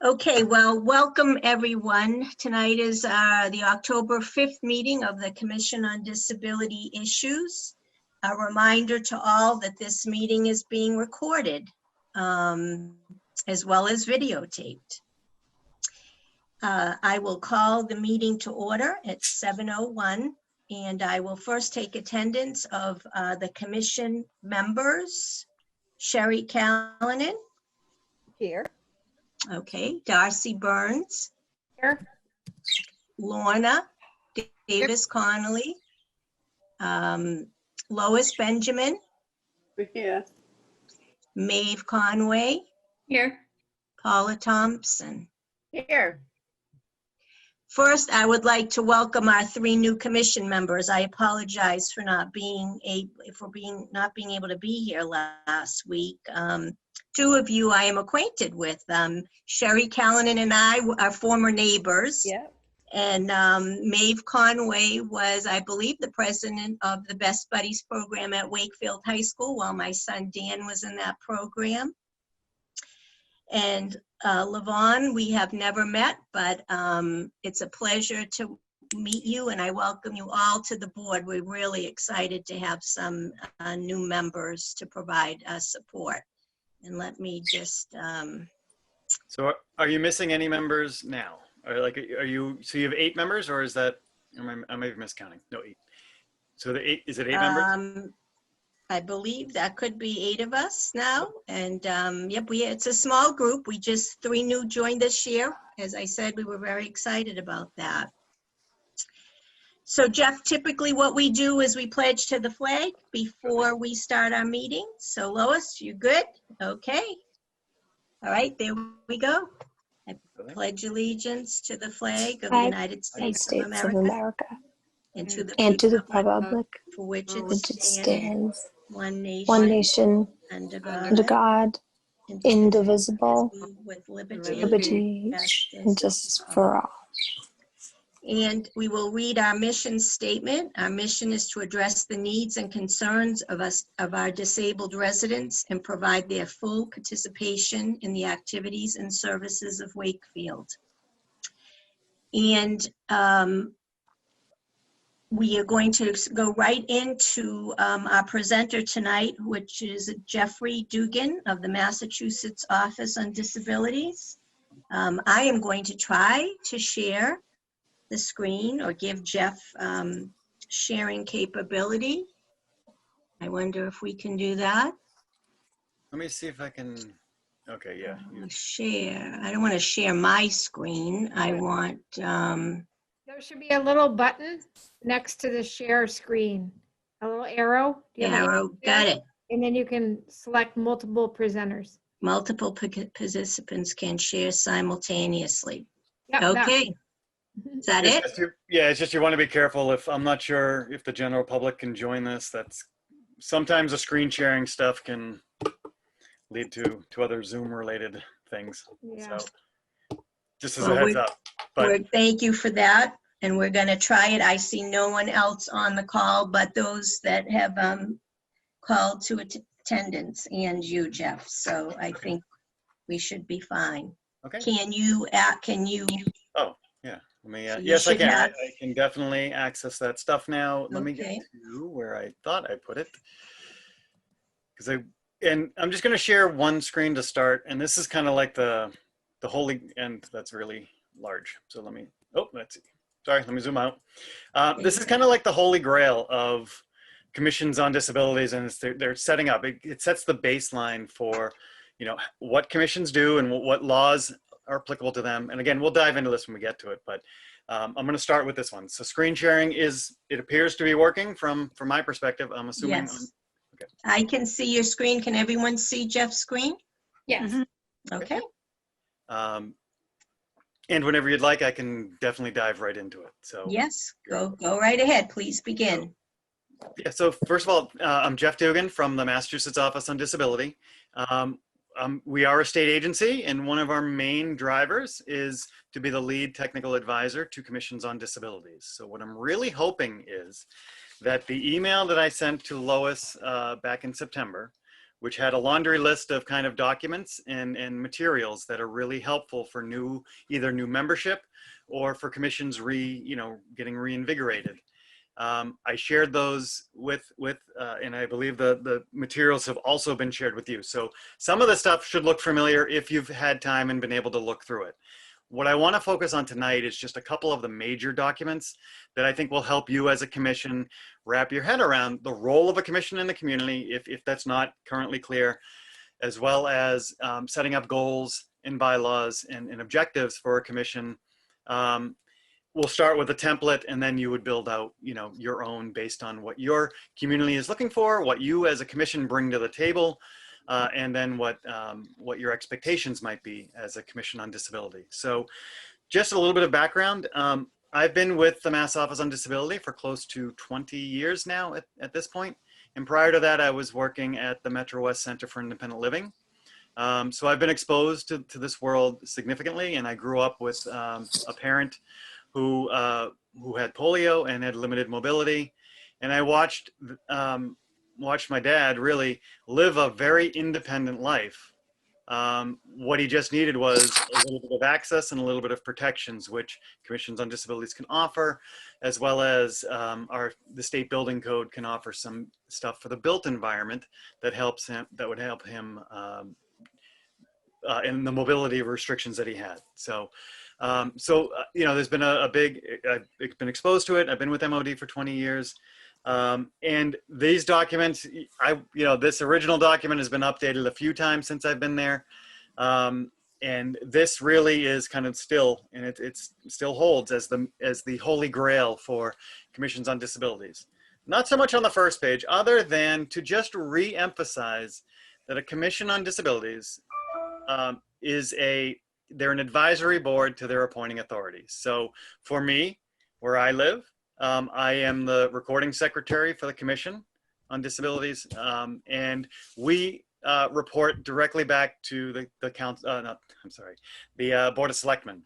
Okay, well, welcome everyone. Tonight is the October 5th meeting of the Commission on Disability Issues. A reminder to all that this meeting is being recorded as well as videotaped. I will call the meeting to order at 7:01, and I will first take attendance of the Commission members. Sherry Callanan. Here. Okay, Darcy Burns. Here. Lorna Davis Connolly. Lois Benjamin. We're here. Maeve Conway. Here. Paula Thompson. Here. First, I would like to welcome our 3 new commission members. I apologize for not being able to be here last week. 2 of you I am acquainted with. Sherry Callanan and I are former neighbors. Yeah. And Maeve Conway was, I believe, the president of the Best Buddies program at Wakefield High School while my son Dan was in that program. And Lavon, we have never met, but it's a pleasure to meet you, and I welcome you all to the board. We're really excited to have some new members to provide support. And let me just... So are you missing any members now? So you have 8 members, or is that, I may be miscounting. No, 8. So is it 8 members? I believe that could be 8 of us now. And yep, it's a small group. We just 3 new joined this year. As I said, we were very excited about that. So Jeff, typically what we do is we pledge to the flag before we start our meeting. So Lois, you good? Okay. All right, there we go. I pledge allegiance to the flag of the United States of America and to the republic for which it stands, one nation, under God, indivisible, with liberty and justice for all. And we will read our mission statement. Our mission is to address the needs and concerns of our disabled residents and provide their full participation in the activities and services of Wakefield. And we are going to go right into our presenter tonight, which is Jeffrey Dugan of the Massachusetts Office on Disabilities. I am going to try to share the screen or give Jeff sharing capability. I wonder if we can do that. Let me see if I can. Okay, yeah. Share. I don't want to share my screen. I want. There should be a little button next to the share screen. A little arrow. Arrow. Got it. And then you can select multiple presenters. Multiple participants can share simultaneously. Yep, okay. Is that it? Yeah, it's just you want to be careful. If I'm not sure if the general public can join this, that's sometimes the screen sharing stuff can lead to other Zoom related things. Yeah. So just as a heads up. But thank you for that. And we're going to try it. I see no one else on the call but those that have called to attendance and you, Jeff. So I think we should be fine. Okay. Can you? Oh, yeah. Let me, So yes, I can. have... I can definitely access that stuff now. Let me get Okay. to where I thought I put it. And I'm just going to share one screen to start. And this is kind of like the holy, and that's really large. So let me, let's see. Sorry, let me zoom out. This is kind of like the holy grail of commissions on disabilities, and they're setting up. It sets the baseline for, what commissions do and what laws are applicable to them. And again, we'll dive into this when we get to it, but I'm going to start with this one. So screen sharing it appears to be working from my perspective. I'm assuming. Yes. Okay. I can see your screen. Can everyone see Jeff's screen? Yes. Okay. And whenever you'd like, I can definitely dive right into it. So yes, go right ahead. Please begin. Yeah. So first of all, I'm Jeff Dugan from the Massachusetts Office on Disability. We are a state agency, and one of our main drivers is to be the lead technical advisor to commissions on disabilities. So what I'm really hoping is that the email that I sent to Lois back in September which had a laundry list of kind of documents and materials that are really helpful for either new membership or for commissions getting reinvigorated. I shared those and I believe the materials have also been shared with you. So some of the stuff should look familiar if you've had time and been able to look through it. What I want to focus on tonight is just a couple of the major documents that I think will help you as a commission wrap your head around the role of a commission in the community, if that's not currently clear, as well as setting up goals and bylaws and objectives for a commission. We'll start with a template, and then you would build out, your own based on what your community is looking for, what you as a commission bring to the table, and then what your expectations might be as a commission on disability. So just a little bit of background. I've been with the Mass Office on Disability for close to 20 years now at this point. And prior to that, I was working at the Metro West Center for Independent Living. So I've been exposed to this world significantly, and I grew up with a parent who had polio and had limited mobility. And I watched my dad really live a very independent life. What he just needed was a little bit of access and a little bit of protections, which commissions on disabilities can offer, as well as the state building code can offer some stuff for the built environment that would help him in the mobility restrictions that he had. So there's been I've been exposed to it. I've been with MOD for 20 years. And these documents, this original document has been updated a few times since I've been there. And this really is kind of still, and it still holds as the holy grail for commissions on disabilities. Not so much on the first page, other than to just re-emphasize that a commission on disabilities they're an advisory board to their appointing authorities. So for me, where I live, I am the recording secretary for the Commission on Disabilities, and we report directly back to the Board of Selectmen.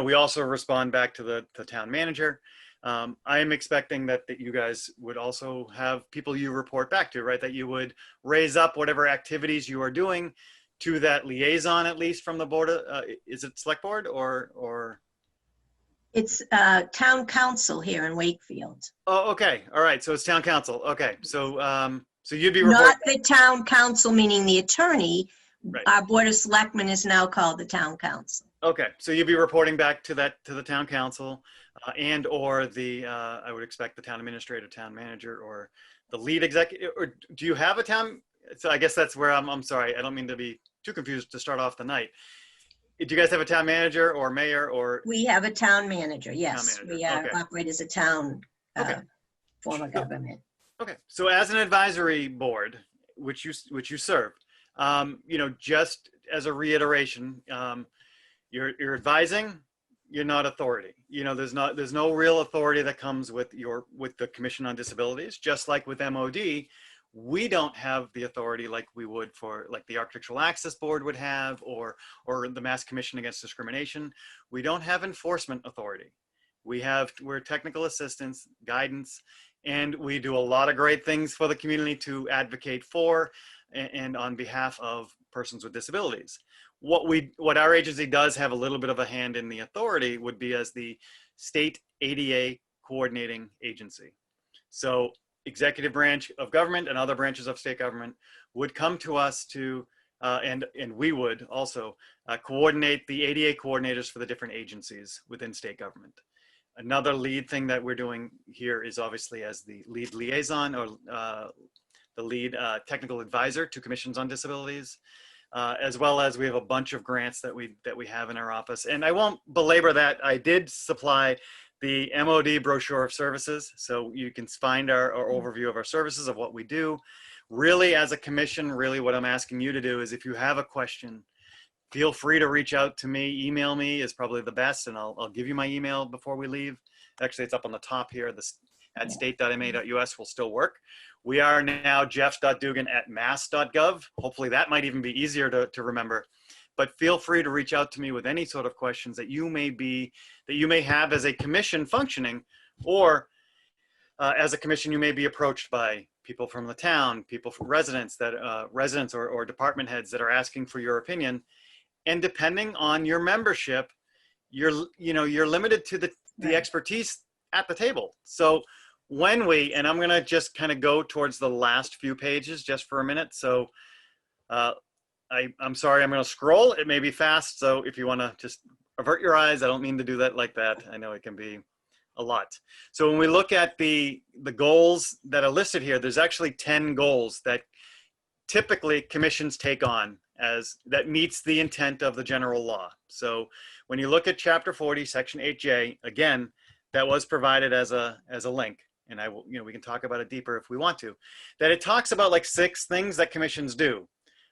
We also respond back to the town manager. I am expecting that you guys would also have people you report back to, right? That you would raise up whatever activities you are doing to that liaison, at least from the board. Is it select board or? It's town council here in Wakefield. Oh, okay. All right. So it's town council. Okay. So you'd be reporting. Not the town council, meaning the attorney. Right. Our Board of Selectmen is now called the town council. Okay. So you'd be reporting back to the town council and or I would expect the town administrator, town manager, or the lead executive. Or do you have a town? So I guess that's where I'm sorry. I don't mean to be too confused to start off the night. Do you guys have a town manager or mayor or? We have a town manager, yes. Town manager. We operate as a town form of government. Okay, so as an advisory board, which you serve, just as a reiteration, you're advising, you're not authority. There's no real authority that comes with the Commission on Disabilities. Just like with MOD, we don't have the authority like we would like the Architectural Access Board would have, or the Mass Commission Against Discrimination. We don't have enforcement authority. We're technical assistance, guidance, and we do a lot of great things for the community to advocate for and on behalf of persons with disabilities. What our agency does have a little bit of a hand in the authority would be as the state ADA coordinating agency. So executive branch of government and other branches of state government would come to us and we would also coordinate the ADA coordinators for the different agencies within state government. Another lead thing that we're doing here is obviously as the lead liaison or the lead technical advisor to commissions on disabilities, as well as we have a bunch of grants that we have in our office. And I won't belabor that. I did supply the MOD brochure of services, so you can find our overview of our services, of what we do. Really, as a commission, really what I'm asking you to do is if you have a question, feel free to reach out to me. Email me is probably the best, and I'll give you my email before we leave. Actually, it's up on the top here. At state.ma.us will still work. We are now jeff.dugan@mass.gov. Hopefully that might even be easier to remember. But feel free to reach out to me with any sort of questions that you may have as a commission functioning, or as a commission you may be approached by people from the town, people from residents that residents or department heads that are asking for your opinion. And depending on your membership, you're limited to the Right. expertise at the table. So when and I'm going to just kind of go towards the last few pages just for a minute. So I'm sorry, I'm going to scroll. It may be fast. So if you want to just avert your eyes, I don't mean to do that like that. I know it can be a lot. So when we look at the goals that are listed here, there's actually 10 goals that typically commissions take on as that meets the intent of the general law. So when you look at chapter 40, section 8J, again, that was provided as a link. And I will, we can talk about it deeper if we want to, that it talks about like 6 things that commissions do.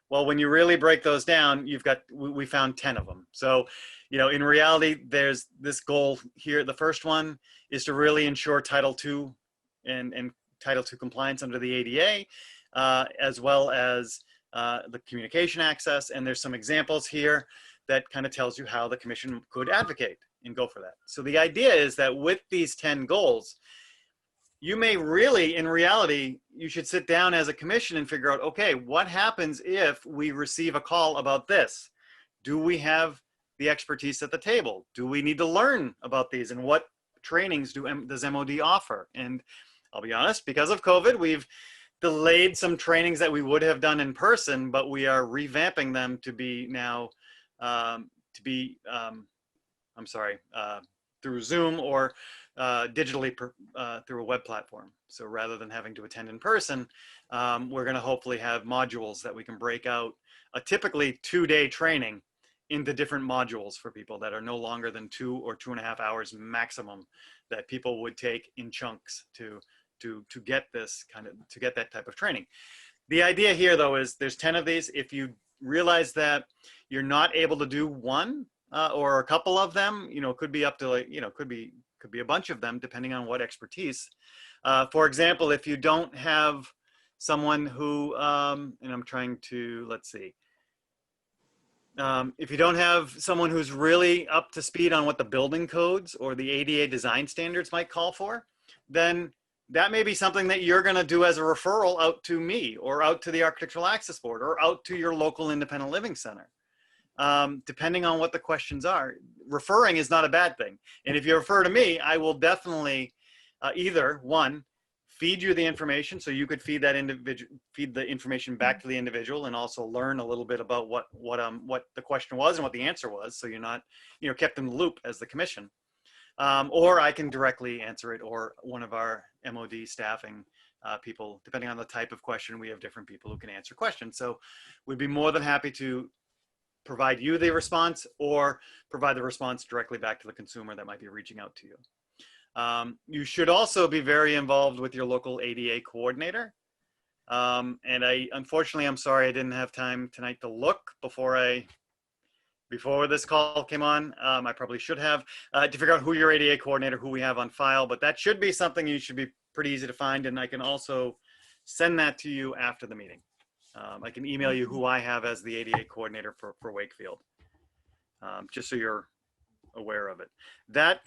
Well, when you really break those down, we found 10 of them. So, in reality, there's this goal here. The first one is to really ensure Title II and Title II compliance under the ADA, as well as the communication access. And there's some examples here that kind of tells you how the commission could advocate and go for that. So the idea is that with these 10 goals, you may really, in reality, you should sit down as a commission and figure out, okay, what happens if we receive a call about this? Do we have the expertise at the table? Do we need to learn about these, and what trainings does MOD offer? And I'll be honest, because of COVID, we've delayed some trainings that we would have done in person, but we are revamping them to be now, through Zoom or digitally through a web platform. So rather than having to attend in person, we're going to hopefully have modules that we can break out a typically 2-day training into different modules for people that are no longer than 2 or 2.5 hours maximum, that people would take in chunks to get that type of training. The idea here, though, is there's 10 of these. If you realize that you're not able to do one or a couple of them, it could be up to could be a bunch of them depending on what expertise. For example, if you don't have someone who, and I'm trying to, let's see. If you don't have someone who's really up to speed on what the building codes or the ADA design standards might call for, then that may be something that you're going to do as a referral out to me or out to the Architectural Access Board or out to your local independent living center. Depending on what the questions are. Referring is not a bad thing. And if you refer to me, I will definitely either, one, feed you the information so you could feed the information back to the individual and also learn a little bit about what the question was and what the answer was, so you're not kept in the loop as the commission. Or I can directly answer it, or one of our MOD staffing people, depending on the type of question. We have different people who can answer questions. So we'd be more than happy to provide you the response or provide the response directly back to the consumer that might be reaching out to you. You should also be very involved with your local ADA coordinator. And unfortunately, I'm sorry I didn't have time tonight to look before this call came on. I probably should have, to figure out who your ADA coordinator, who we have on file, but that should be something you should be pretty easy to find. And I can also send that to you after the meeting. I can email you who I have as the ADA coordinator for Wakefield, just so you're aware of it. That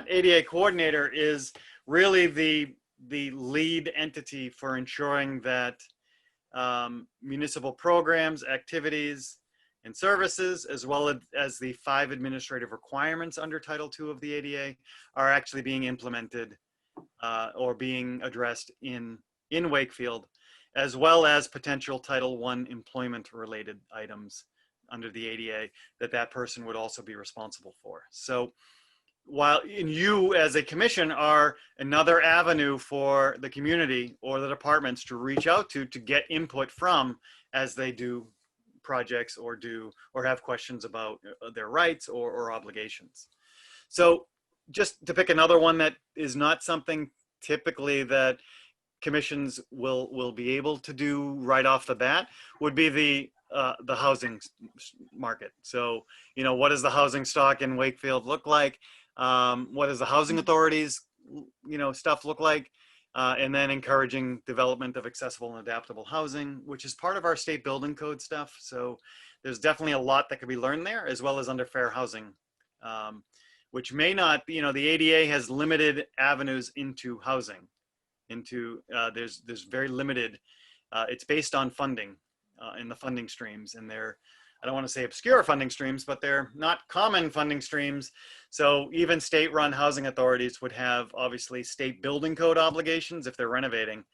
ADA coordinator is really the lead entity for ensuring that municipal programs, activities, and services, as well as the 5 administrative requirements under Title II of the ADA, are actually being implemented or being addressed in Wakefield, as well as potential Title I employment-related items under the ADA that person would also be responsible for. So while you as a commission are another avenue for the community or the departments to reach out to get input from as they do projects or have questions about their rights or obligations. So just to pick another one that is not something typically that commissions will be able to do right off the bat, would be the housing market. So, what does the housing stock in Wakefield look like? What does the housing authorities, stuff look like? And then encouraging development of accessible and adaptable housing, which is part of our state building code stuff. So there's definitely a lot that could be learned there, as well as under fair housing, which may not, the ADA has limited avenues into housing. into, there's very limited, it's based on funding in the funding streams, and they're, I don't want to say obscure funding streams, but they're not common funding streams. So even state-run housing authorities would have obviously state building code obligations if they're renovating,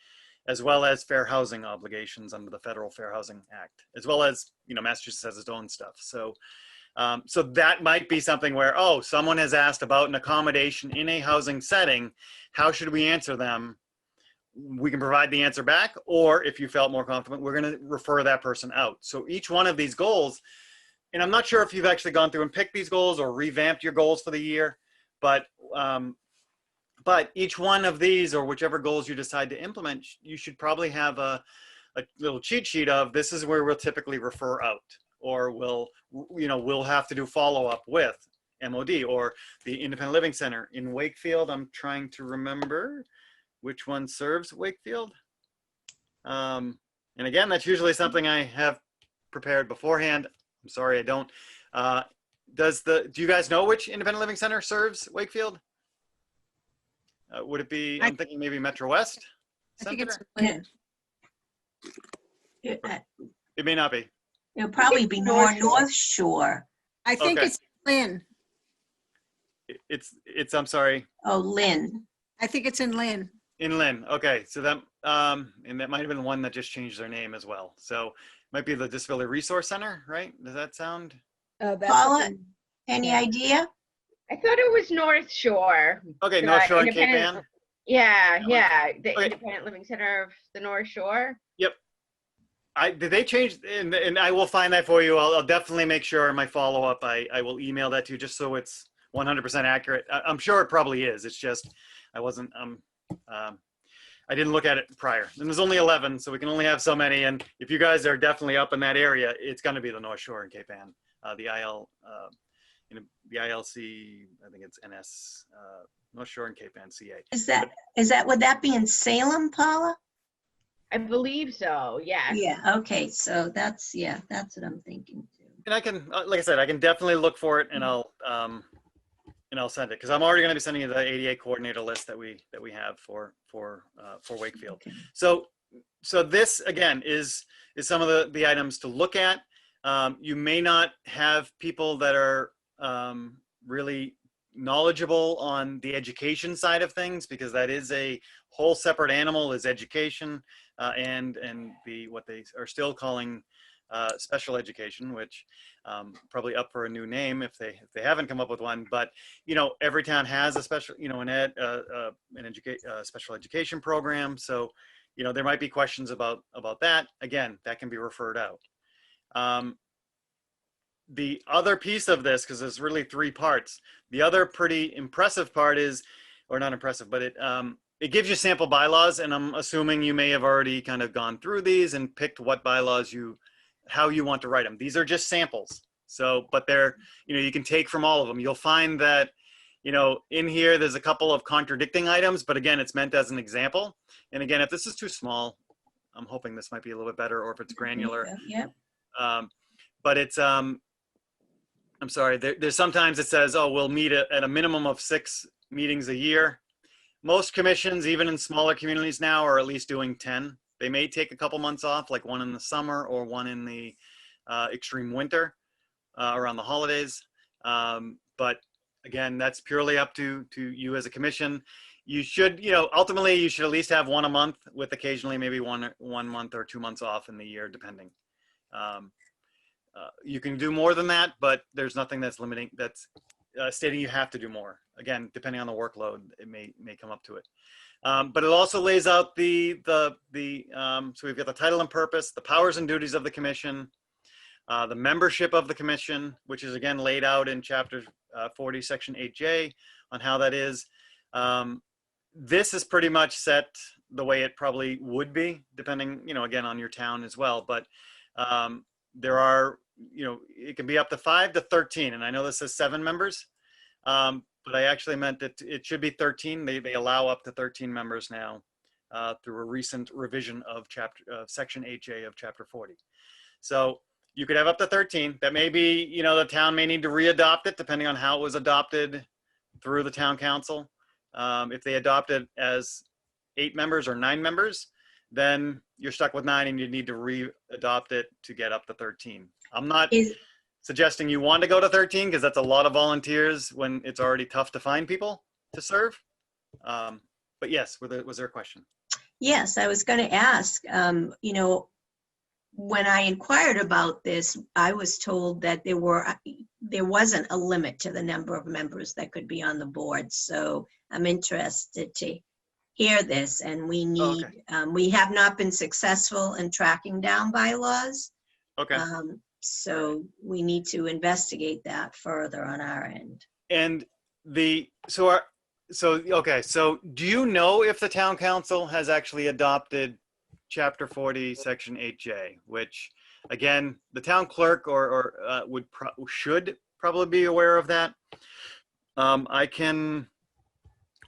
as well as fair housing obligations under the Federal Fair Housing Act, as well as, you know, Massachusetts has its own stuff. So, so that might be something where, oh, someone has asked about an accommodation in a housing setting. How should we answer them? We can provide the answer back, or if you felt more confident, we're going to refer that person out. So each one of these goals, and I'm not sure if you've actually gone through and picked these goals or revamped your goals for the year, but each one of these, or whichever goals you decide to implement, you should probably have a little cheat sheet of, this is where we'll typically refer out, or we'll have to do follow-up with MOD or the Independent Living Center in Wakefield. I'm trying to remember which one serves Wakefield. And again, that's usually something I have prepared beforehand. I'm sorry, I don't. Do you guys know which Independent Living Center serves Wakefield? Would it be, I'm thinking maybe Metro West I think Center? it's It may not be. It'll probably be more North Shore. I think Okay. it's Lynn. It's, I'm sorry, Oh, Lynn. I think it's in Lynn. in Lynn. Okay, so that, and that might have been one that just changed their name as well. So it might be the Disability Resource Center, right? Does that sound? Paula, any idea? I thought it was North Shore. Okay, The North Shore and Cape Independent- Ann. Yeah, yeah, the Okay. Independent Living Center of the North Shore. Did they change, and I will find that for you. I'll definitely make sure in my follow-up, I will email that to you just so it's 100% accurate. I'm sure it probably is. It's just, I wasn't, I didn't look at it prior. And there's only 11, so we can only have so many. And if you guys are definitely up in that area, it's going to be the North Shore and Cape Ann, the ILC, I think it's NS, North Shore and Cape Ann CA. Would that be in Salem, Paula? I believe so, yes. Yeah, okay, so that's what I'm thinking too. And I can, like I said, I can definitely look for it, and I'll send it, because I'm already going to be sending you the ADA coordinator list that we have for Wakefield. Okay. So this again is some of the items to look at. You may not have people that are really knowledgeable on the education side of things, because that is a whole separate animal, is education, and what they are still calling special education, which probably up for a new name if they haven't come up with one. But you know, every town has a special, you know, special education program. So you know, there might be questions about that. Again, that can be referred out. The other piece of this, because there's really three parts, the other pretty impressive part is, or not impressive, but it gives you sample bylaws, and I'm assuming you may have already kind of gone through these and picked what bylaws how you want to write them. These are just samples. So, but they're, you know, you can take from all of them. You'll find that, you know, in here, there's a couple of contradicting items, but again, it's meant as an example. And again, if this is too small, I'm hoping this might be a little bit better, or if it's granular. Yeah. But it's, I'm sorry, there's sometimes it says, oh, we'll meet at a minimum of 6 meetings a year. Most commissions, even in smaller communities now, are at least doing 10. They may take a couple months off, like one in the summer or one in the extreme winter around the holidays. But again, that's purely up to you as a commission. You should, you know, ultimately you should at least have one a month, with occasionally maybe one month or 2 months off in the year, depending. You can do more than that, but there's nothing that's limiting, that's stating you have to do more. Again, depending on the workload, it may come up to it. But it also lays out so we've got the title and purpose, the powers and duties of the commission, the membership of the commission, which is again laid out in chapter 40, section 8J on how that is. This is pretty much set the way it probably would be, depending, you know, again, on your town as well. But there are, you know, it can be up to 5 to 13. And I know this says 7 members, but I actually meant that it should be 13. They allow up to 13 members now through a recent revision of section 8J of chapter 40. So you could have up to 13. That may be, you know, the town may need to re-adopt it depending on how it was adopted through the town council. If they adopt it as 8 members or 9 members, then you're stuck with 9 and you need to re-adopt it to get up to 13. I'm not Is, suggesting you want to go to 13 because that's a lot of volunteers when it's already tough to find people to serve. But yes, was there a question? yes, I was going to ask, you know, when I inquired about this, I was told that there wasn't a limit to the number of members that could be on the board. So I'm interested to hear this, and we need, we have not been successful in tracking down bylaws. Okay. So we need to investigate that further on our end. And so do you know if the town council has actually adopted Chapter 40, Section 8J, which again, the town clerk should probably be aware of that. I can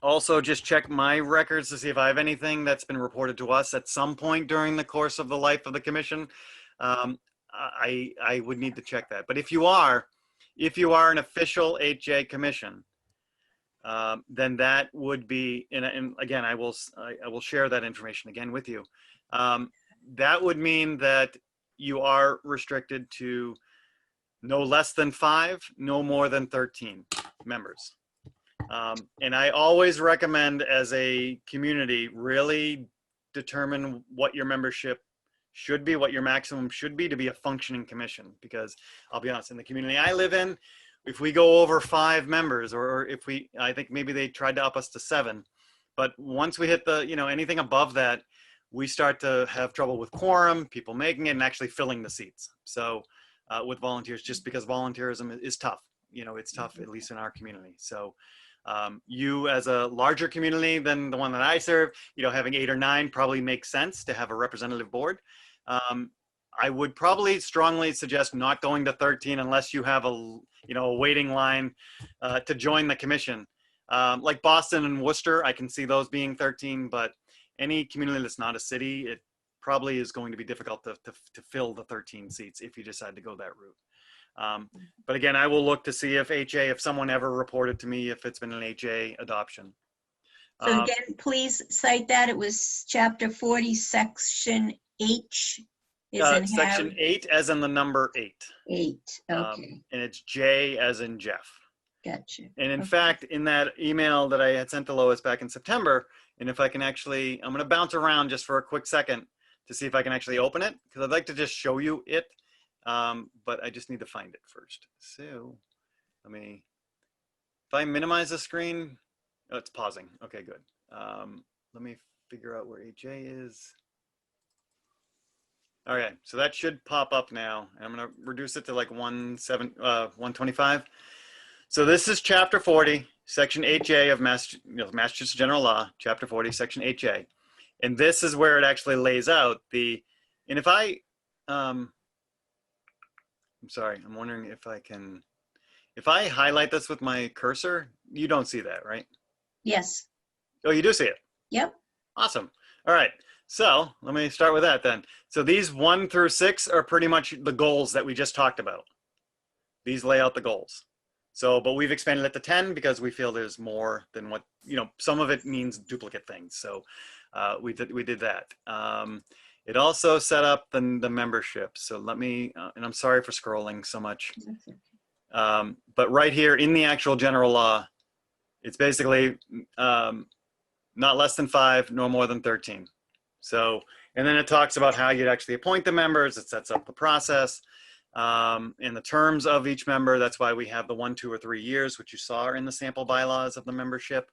also just check my records to see if I have anything that's been reported to us at some point during the course of the life of the commission. I would need to check that. But if you are an official 8J commission, then that would be, and again, I will share that information again with you. That would mean that you are restricted to no less than 5, no more than 13 members. And I always recommend, as a community, really determine what your membership should be, what your maximum should be to be a functioning commission. Because I'll be honest, in the community I live in, if we go over 5 members, or I think maybe they tried to up us to 7, but once we hit anything above that, we start to have trouble with quorum, people making it, and actually filling the seats. So with volunteers, just because volunteerism is tough, it's tough, at least in our community. So you, as a larger community than the one that I serve, having 8 or 9 probably makes sense to have a representative board. I would probably strongly suggest not going to 13 unless you have a waiting line to join the commission. Like Boston and Worcester, I can see those being 13, but any community that's not a city, it probably is going to be difficult to fill the 13 seats if you decide to go that route. But again, I will look to see if someone ever reported to me if it's been an HA adoption. So again, please cite that. It was Chapter 40, Section H. Section 8 as in the number 8. 8, okay, And it's J as in Jeff. gotcha. And in Okay. fact, in that email that I had sent to Lois back in September, and if I can actually, I'm going to bounce around just for a quick second to see if I can actually open it, because I'd like to just show you it, but I just need to find it first. So if I minimize the screen, oh, it's pausing. Okay, good. Let me figure out where HA is. Okay, so that should pop up now. And I'm going to reduce it to like 125. So this is Chapter 40, Section 8J of Massachusetts General Law, Chapter 40, Section 8J. And this is where it actually lays out and if I'm sorry, I'm wondering if I highlight this with my cursor, you don't see that, right? Yes, Oh, you do see it. yep, Awesome. All right. So let me start with that then. So these 1 through 6 are pretty much the goals that we just talked about. These lay out the goals. So, but we've expanded it to 10 because we feel there's more than what, some of it means duplicate things. So we did that. It also set up the membership. So let me, and I'm sorry for scrolling so much. that's okay. But right here in the actual general law, it's basically not less than 5, no more than 13. So, and then it talks about how you'd actually appoint the members. It sets up the process and the terms of each member. That's why we have the 1, 2, or 3 years, which you saw in the sample bylaws of the membership.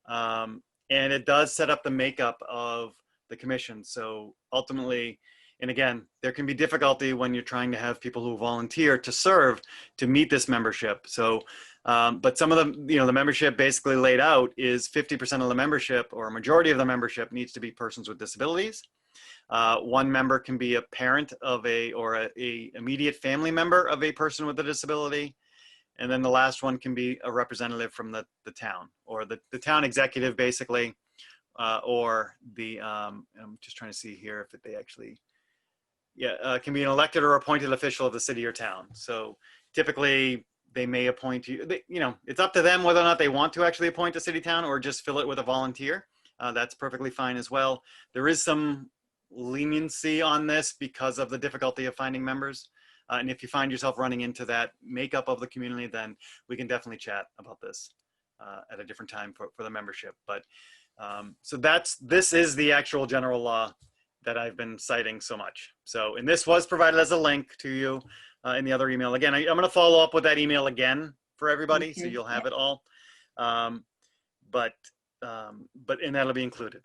And it does set up the makeup of the commission. So ultimately, and again, there can be difficulty when you're trying to have people who volunteer to serve to meet this membership. So, but some of the membership basically laid out is 50% of the membership, or a majority of the membership, needs to be persons with disabilities. 1 member can be a parent of a immediate family member of a person with a disability. And then the last one can be a representative from the town, or the town executive, basically, or I'm just trying to see here if they actually, can be an elected or appointed official of the city or town. So typically they may appoint you, it's up to them whether or not they want to actually appoint a city town or just fill it with a volunteer. that's perfectly fine as well. There is some leniency on this because of the difficulty of finding members. And if you find yourself running into that makeup of the community, then we can definitely chat about this at a different time for the membership. But so this is the actual general law that I've been citing so much. So, and this was provided as a link to you in the other email. Again, I'm going to follow up with that email again for everybody, so Okay. you'll have it all. And that'll be included.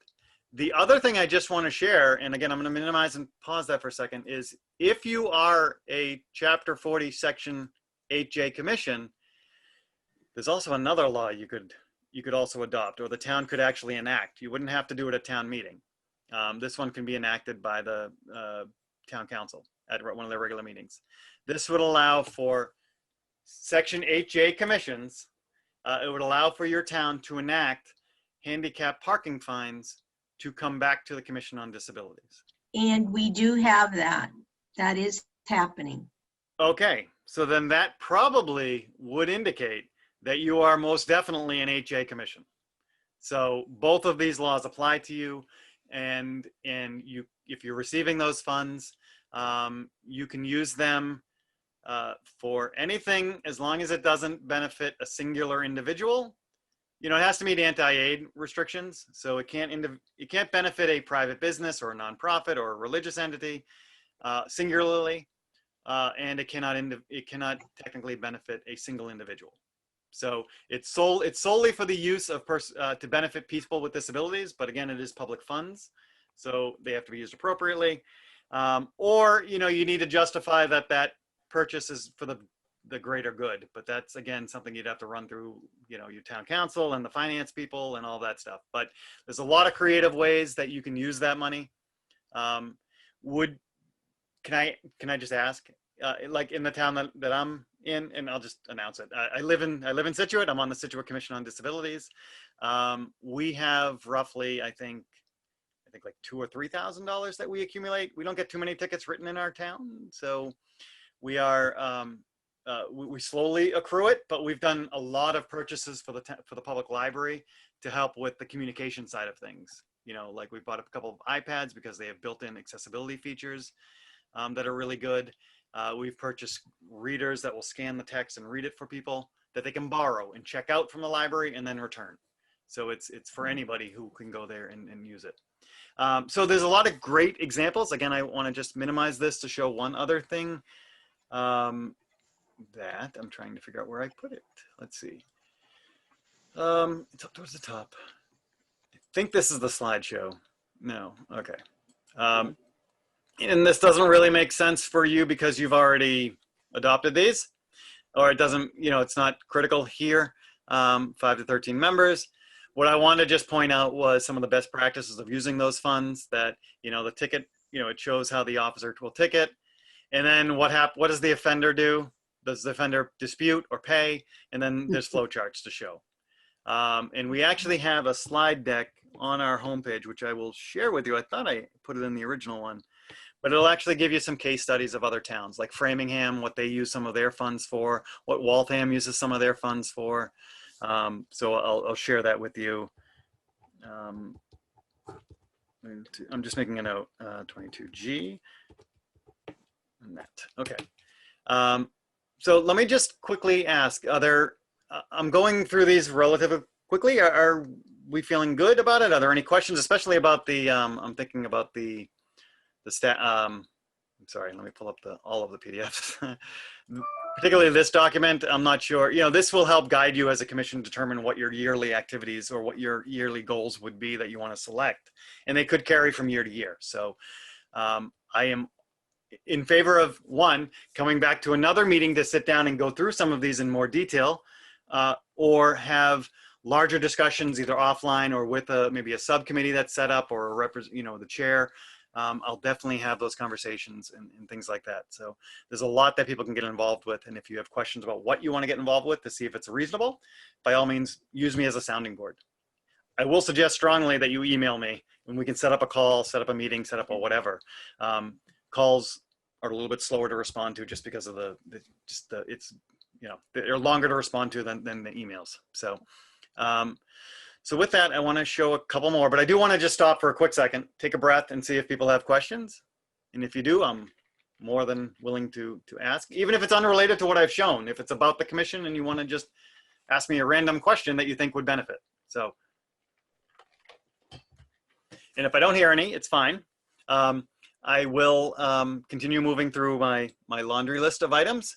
The other thing I just want to share, and again, I'm going to minimize and pause that for a second, is if you are a Chapter 40, Section 8J commission, there's also another law you could also adopt, or the town could actually enact. You wouldn't have to do it at town meeting. This one can be enacted by the town council at one of their regular meetings. This would allow for Section 8J commissions. It would allow for your town to enact handicap parking fines to come back to the Commission on Disabilities. And we do have that. That is happening. Okay, so then that probably would indicate that you are most definitely an 8J commission. So both of these laws apply to you, and you, if you're receiving those funds, you can use them for anything as long as it doesn't benefit a singular individual. You know, it has to meet anti-aid restrictions, so it can't benefit a private business or a nonprofit or a religious entity singularly, and it cannot technically benefit a single individual. So it's solely for the use of to benefit people with disabilities, but again, it is public funds, so they have to be used appropriately. Or you know, you need to justify that purchase is for the greater good, but that's again something you'd have to run through, you know, your town council and the finance people and all that stuff. But there's a lot of creative ways that you can use that money. Can I just ask, like in the town that I'm in, and I'll just announce it. I live in Situate. I'm on the Situate Commission on Disabilities. We have roughly, I think like $2,000 or $3,000 that we accumulate. We don't get too many tickets written in our town, so we are. We slowly accrue it, but we've done a lot of purchases for the public library to help with the communication side of things. You know, like we bought a couple of iPads because they have built-in accessibility features that are really good. We've purchased readers that will scan the text and read it for people that they can borrow and check out from the library and then return. So it's for anybody who can go there and use it. So there's a lot of great examples. Again, I want to just minimize this to show one other thing. That I'm trying to figure out where I put it. Let's see. It's up towards the top. I think this is the slideshow. No, okay. And this doesn't really make sense for you because you've already adopted these, or it doesn't, you know, it's not critical here. 5 to 13 members. What I want to just point out was some of the best practices of using those funds. That, you know, the ticket, you know, it shows how the officer will ticket, and then what does the offender do? Does the offender dispute or pay? And then there's flow charts to show. And we actually have a slide deck on our homepage, which I will share with you. I thought I put it in the original one, but it'll actually give you some case studies of other towns, like Framingham, what they use some of their funds for, what Waltham uses some of their funds for. So I'll share that with you. I'm just making a note, 22G and that, okay. So let me just quickly ask, I'm going through these relatively quickly. Are we feeling good about it? Are there any questions, especially about the, I'm thinking about the stat, I'm sorry, let me pull up all of the PDFs. Particularly this document, I'm not sure, you know, this will help guide you as a commission determine what your yearly activities or what your yearly goals would be that you want to select. And they could carry from year to year. So I am in favor of, one, coming back to another meeting to sit down and go through some of these in more detail, or have larger discussions either offline or with maybe a subcommittee that's set up, or you know, the chair. I'll definitely have those conversations and things like that. So there's a lot that people can get involved with. And if you have questions about what you want to get involved with to see if it's reasonable, by all means, use me as a sounding board. I will suggest strongly that you email me and we can set up a call, set up a meeting, set up a whatever. Calls are a little bit slower to respond to just because of it's, you know, they're longer to respond to than the emails. So So with that, I want to show a couple more, but I do want to just stop for a quick second, take a breath and see if people have questions. And if you do, I'm more than willing to ask, even if it's unrelated to what I've shown. If it's about the commission and you want to just ask me a random question that you think would benefit. So, and if I don't hear any, it's fine. I will continue moving through my laundry list of items.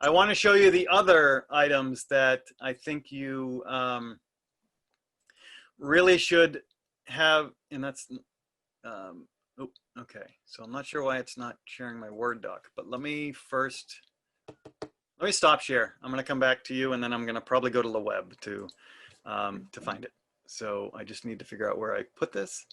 I want to show you the other items that I think you really should have, and that's, oh, okay. So I'm not sure why it's not sharing my Word doc, but let me stop share. I'm going to come back to you, and then I'm going to probably go to the web to find it. So I just need to figure out where I put this.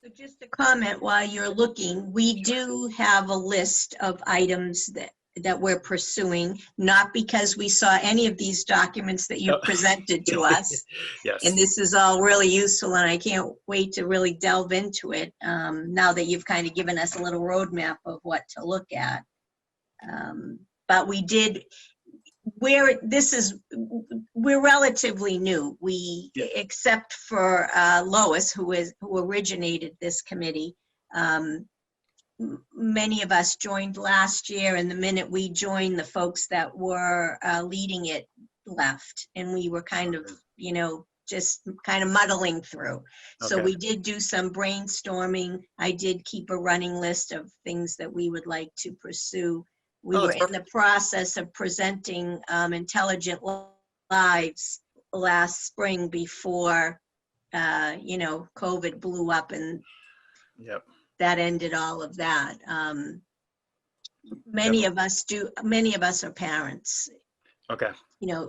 So just a comment while you're looking, we do have a list of items that we're pursuing, not because we saw any of these documents that you presented to us. Yes. And this is all really useful, and I can't wait to really delve into it now that you've kind of given us a little roadmap of what to look at. But we did, we're relatively new. Except for Lois, who originated this committee. Many of us joined last year, and the minute we joined, the folks that were leading it left, and we were kind of, just kind of muddling through. So Okay. we did do some brainstorming. I did keep a running list of things that we would like to pursue. We were in the process of presenting Intelligent Lives last spring before, COVID blew up, and Yep. that ended all of that. Many of us are parents. Okay.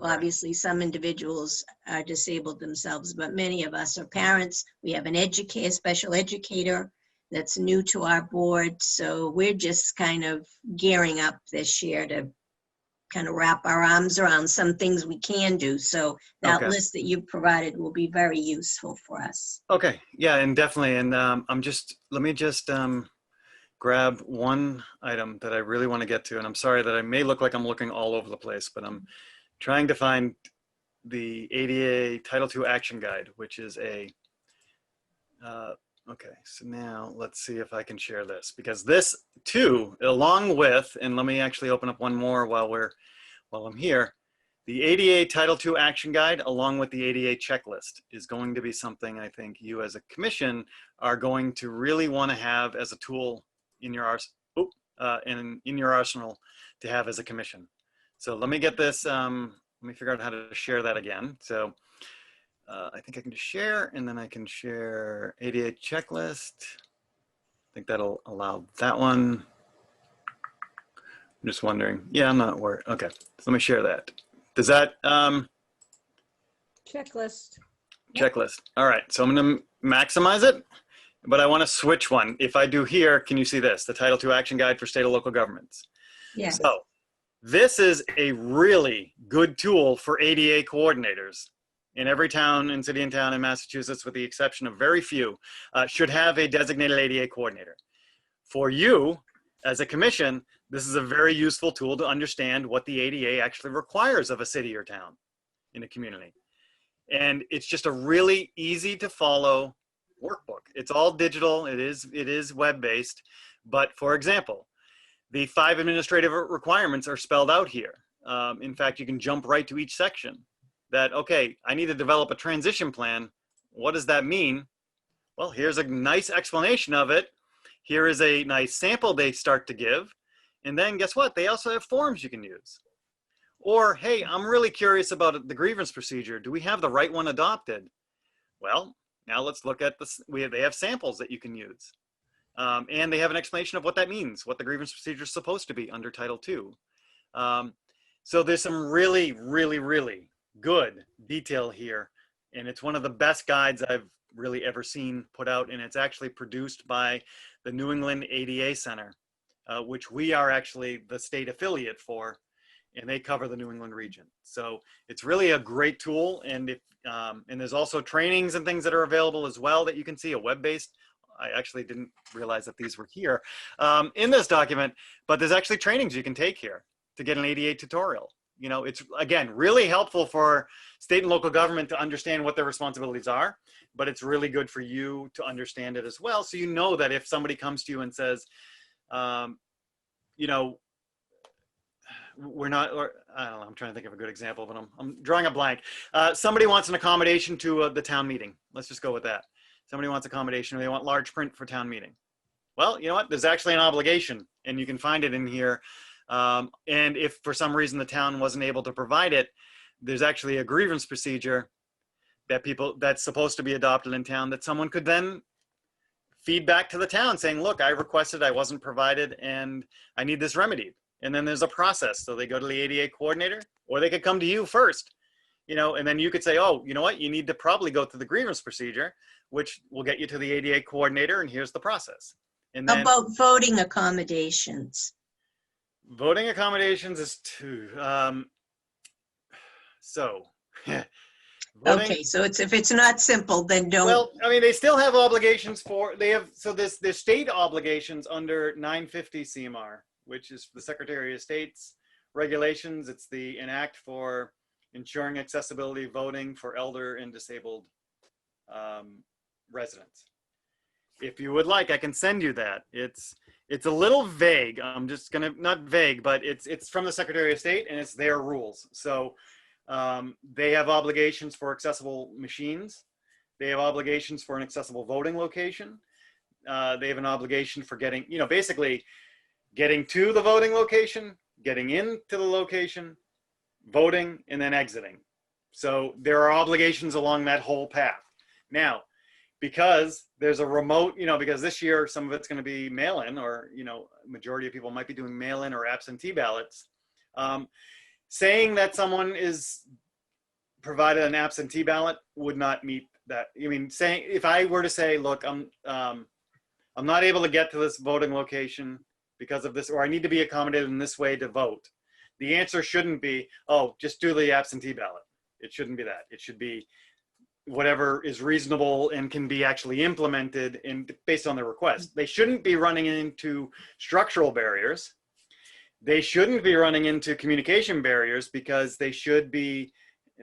Obviously some individuals are disabled themselves, but many of us are parents. We have a special educator that's new to our board. So we're just kind of gearing up this year to kind of wrap our arms around some things we can do. So that Okay. list that you provided will be very useful for us. Okay. Yeah, and definitely. And let me just grab one item that I really want to get to. And I'm sorry that I may look like I'm looking all over the place, but I'm trying to find the ADA Title II Action Guide, which is okay, so now let's see if I can share this, because this too, along with, and let me actually open up one more while I'm here, the ADA Title II Action Guide, along with the ADA checklist, is going to be something I think you as a commission are going to really want to have as a tool in your arsenal to have as a commission. So let me get this, let me figure out how to share that again. So I think I can just share, and then I can share ADA checklist. I think that'll allow that one. I'm just wondering. Yeah, I'm not worried. Okay, so let me share that. Does that Checklist. checklist? All right, so I'm going to maximize it, but I want to switch one. If I do here, can you see this? The Title II Action Guide for State and Local Governments. Yes. So this is a really good tool for ADA coordinators. In every town and city and town in Massachusetts, with the exception of very few, should have a designated ADA coordinator. For you, as a commission, this is a very useful tool to understand what the ADA actually requires of a city or town in a community. And it's just a really easy to follow workbook. It's all digital, it is web-based, but for example, the 5 administrative requirements are spelled out here. In fact, you can jump right to each section. That, okay, I need to develop a transition plan. What does that mean? Well, here's a nice explanation of it. Here is a nice sample they start to give. And then guess what? They also have forms you can use. Or, hey, I'm really curious about the grievance procedure. Do we have the right one adopted? Well, now let's look at this. They have samples that you can use. And they have an explanation of what that means, what the grievance procedure is supposed to be under Title II. So there's some really, really, really good detail here, and it's one of the best guides I've really ever seen put out, and it's actually produced by the New England ADA Center, which we are actually the state affiliate for, and they cover the New England region. So it's really a great tool, and there's also trainings and things that are available as well that you can see, a web-based. I actually didn't realize that these were here in this document, but there's actually trainings you can take here to get an ADA tutorial. You know, it's, again, really helpful for state and local government to understand what their responsibilities are, but it's really good for you to understand it as well. So you know that if somebody comes to you and says, you know, we're not, or I don't know, I'm trying to think of a good example, but I'm drawing a blank. Somebody wants an accommodation to the town meeting. Let's just go with that. Somebody wants accommodation, or they want large print for town meeting. Well, you know what? There's actually an obligation, and you can find it in here. And if for some reason the town wasn't able to provide it, there's actually a grievance procedure that's supposed to be adopted in town that someone could then feed back to the town saying, look, I requested, I wasn't provided, and I need this remedied. And then there's a process. So they go to the ADA coordinator, or they could come to you first, you know, and then you could say, oh, you know what? You need to probably go through the grievance procedure, which will get you to the ADA coordinator, and here's the process. And then About voting accommodations. voting accommodations is two. Voting, Okay, so it's, if it's not simple, then don't. well, I mean, they still have obligations for, so there's state obligations under 950 CMR, which is the Secretary of State's regulations. It's the enact for ensuring accessibility voting for elder and disabled residents. If you would like, I can send you that. It's a little vague. I'm just gonna, not vague, but it's from the Secretary of State, and it's their rules. So they have obligations for accessible machines. They have obligations for an accessible voting location. They have an obligation for getting, you know, basically getting to the voting location, getting into the location, voting, and then exiting. So there are obligations along that whole path. Now, because there's a remote, you know, because this year some of it's going to be mail-in, or, you know, majority of people might be doing mail-in or absentee ballots. Saying that someone is provided an absentee ballot would not meet that. I mean, saying, if I were to say, look, I'm not able to get to this voting location because of this, or I need to be accommodated in this way to vote, the answer shouldn't be, oh, just do the absentee ballot. It shouldn't be that. It should be whatever is reasonable and can be actually implemented based on the request. They shouldn't be running into structural barriers. They shouldn't be running into communication barriers, because they should be,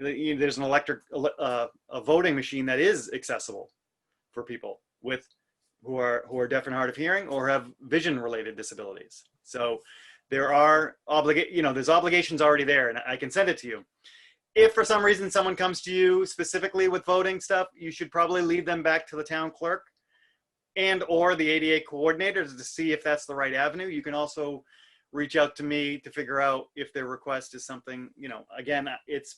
you know, there's an a voting machine that is accessible for people who are deaf and hard of hearing or have vision related disabilities. So there are there's obligations already there, and I can send it to you. If for some reason someone comes to you specifically with voting stuff, you should probably lead them back to the town clerk and or the ADA coordinators to see if that's the right avenue. You can also reach out to me to figure out if their request is something, you know, again, it's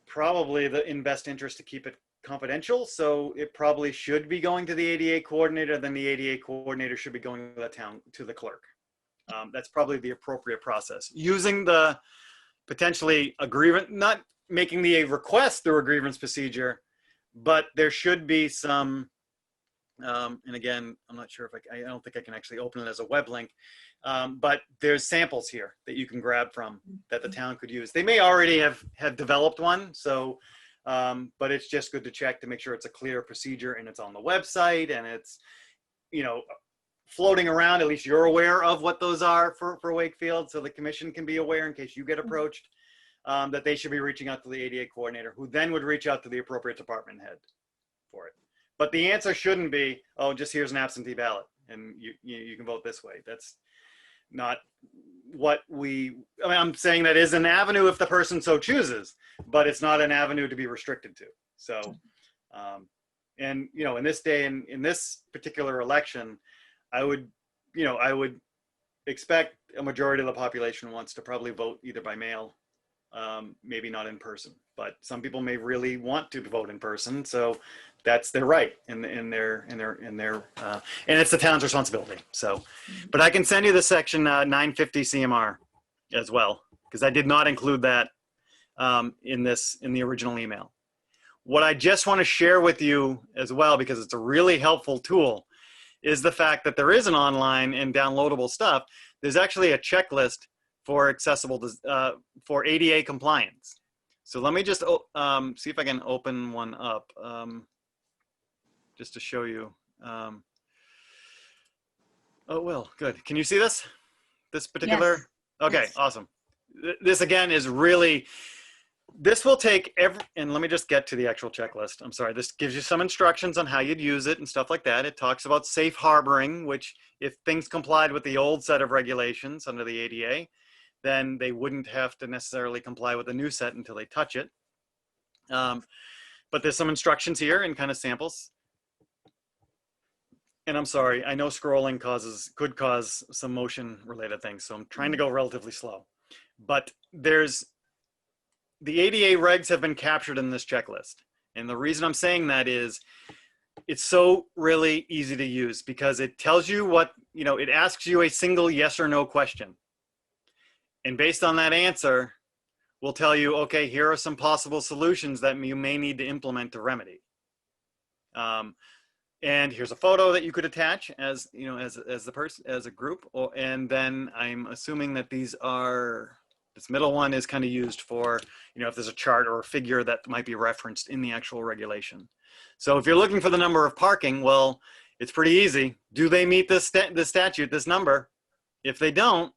probably in best interest to keep it confidential. So it probably should be going to the ADA coordinator, then the ADA coordinator should be going to the clerk. That's probably the appropriate process. Using the potentially a grievance, not making the request through a grievance procedure, but there should be some, and again, I'm not sure if I don't think I can actually open it as a web link, but there's samples here that you can grab from that the town could use. They may already have developed one, so, but it's just good to check to make sure it's a clear procedure and it's on the website and it's, you know, floating around. At least you're aware of what those are for Wakefield, so the commission can be aware in case you get approached, that they should be reaching out to the ADA coordinator, who then would reach out to the appropriate department head for it. But the answer shouldn't be, oh, just here's an absentee ballot and you can vote this way. That's not what I mean, I'm saying that is an avenue if the person so chooses, but it's not an avenue to be restricted to. So, and, you know, in this day and in this particular election, I would expect a majority of the population wants to probably vote either by mail, maybe not in person, but some people may really want to vote in person. So that's their right and it's the town's responsibility. So, but I can send you the section 950 CMR as well, because I did not include that in the original email. What I just want to share with you as well, because it's a really helpful tool, is the fact that there is an online and downloadable stuff. There's actually a checklist for accessible, for ADA compliance. So let me just see if I can open one up just to show you. Oh, well, good. Can you see this? This particular? Yes. Okay, Yes. awesome. this again is really, this will take and let me just get to the actual checklist. I'm sorry. This gives you some instructions on how you'd use it and stuff like that. It talks about safe harboring, which if things complied with the old set of regulations under the ADA, then they wouldn't have to necessarily comply with the new set until they touch it. But there's some instructions here and kind of samples. And I'm sorry, I know scrolling could cause some motion related things. So I'm trying to go relatively slow, but the ADA regs have been captured in this checklist. And the reason I'm saying that is it's so really easy to use because it tells you what, it asks you a single yes or no question. And based on that answer, we'll tell you, okay, here are some possible solutions that you may need to implement to remedy. And here's a photo that you could attach as, as a group. And then I'm assuming that this middle one is kind of used for, if there's a chart or a figure that might be referenced in the actual regulation. So if you're looking for the number of parking, well, it's pretty easy. Do they meet this statute, this number? If they don't,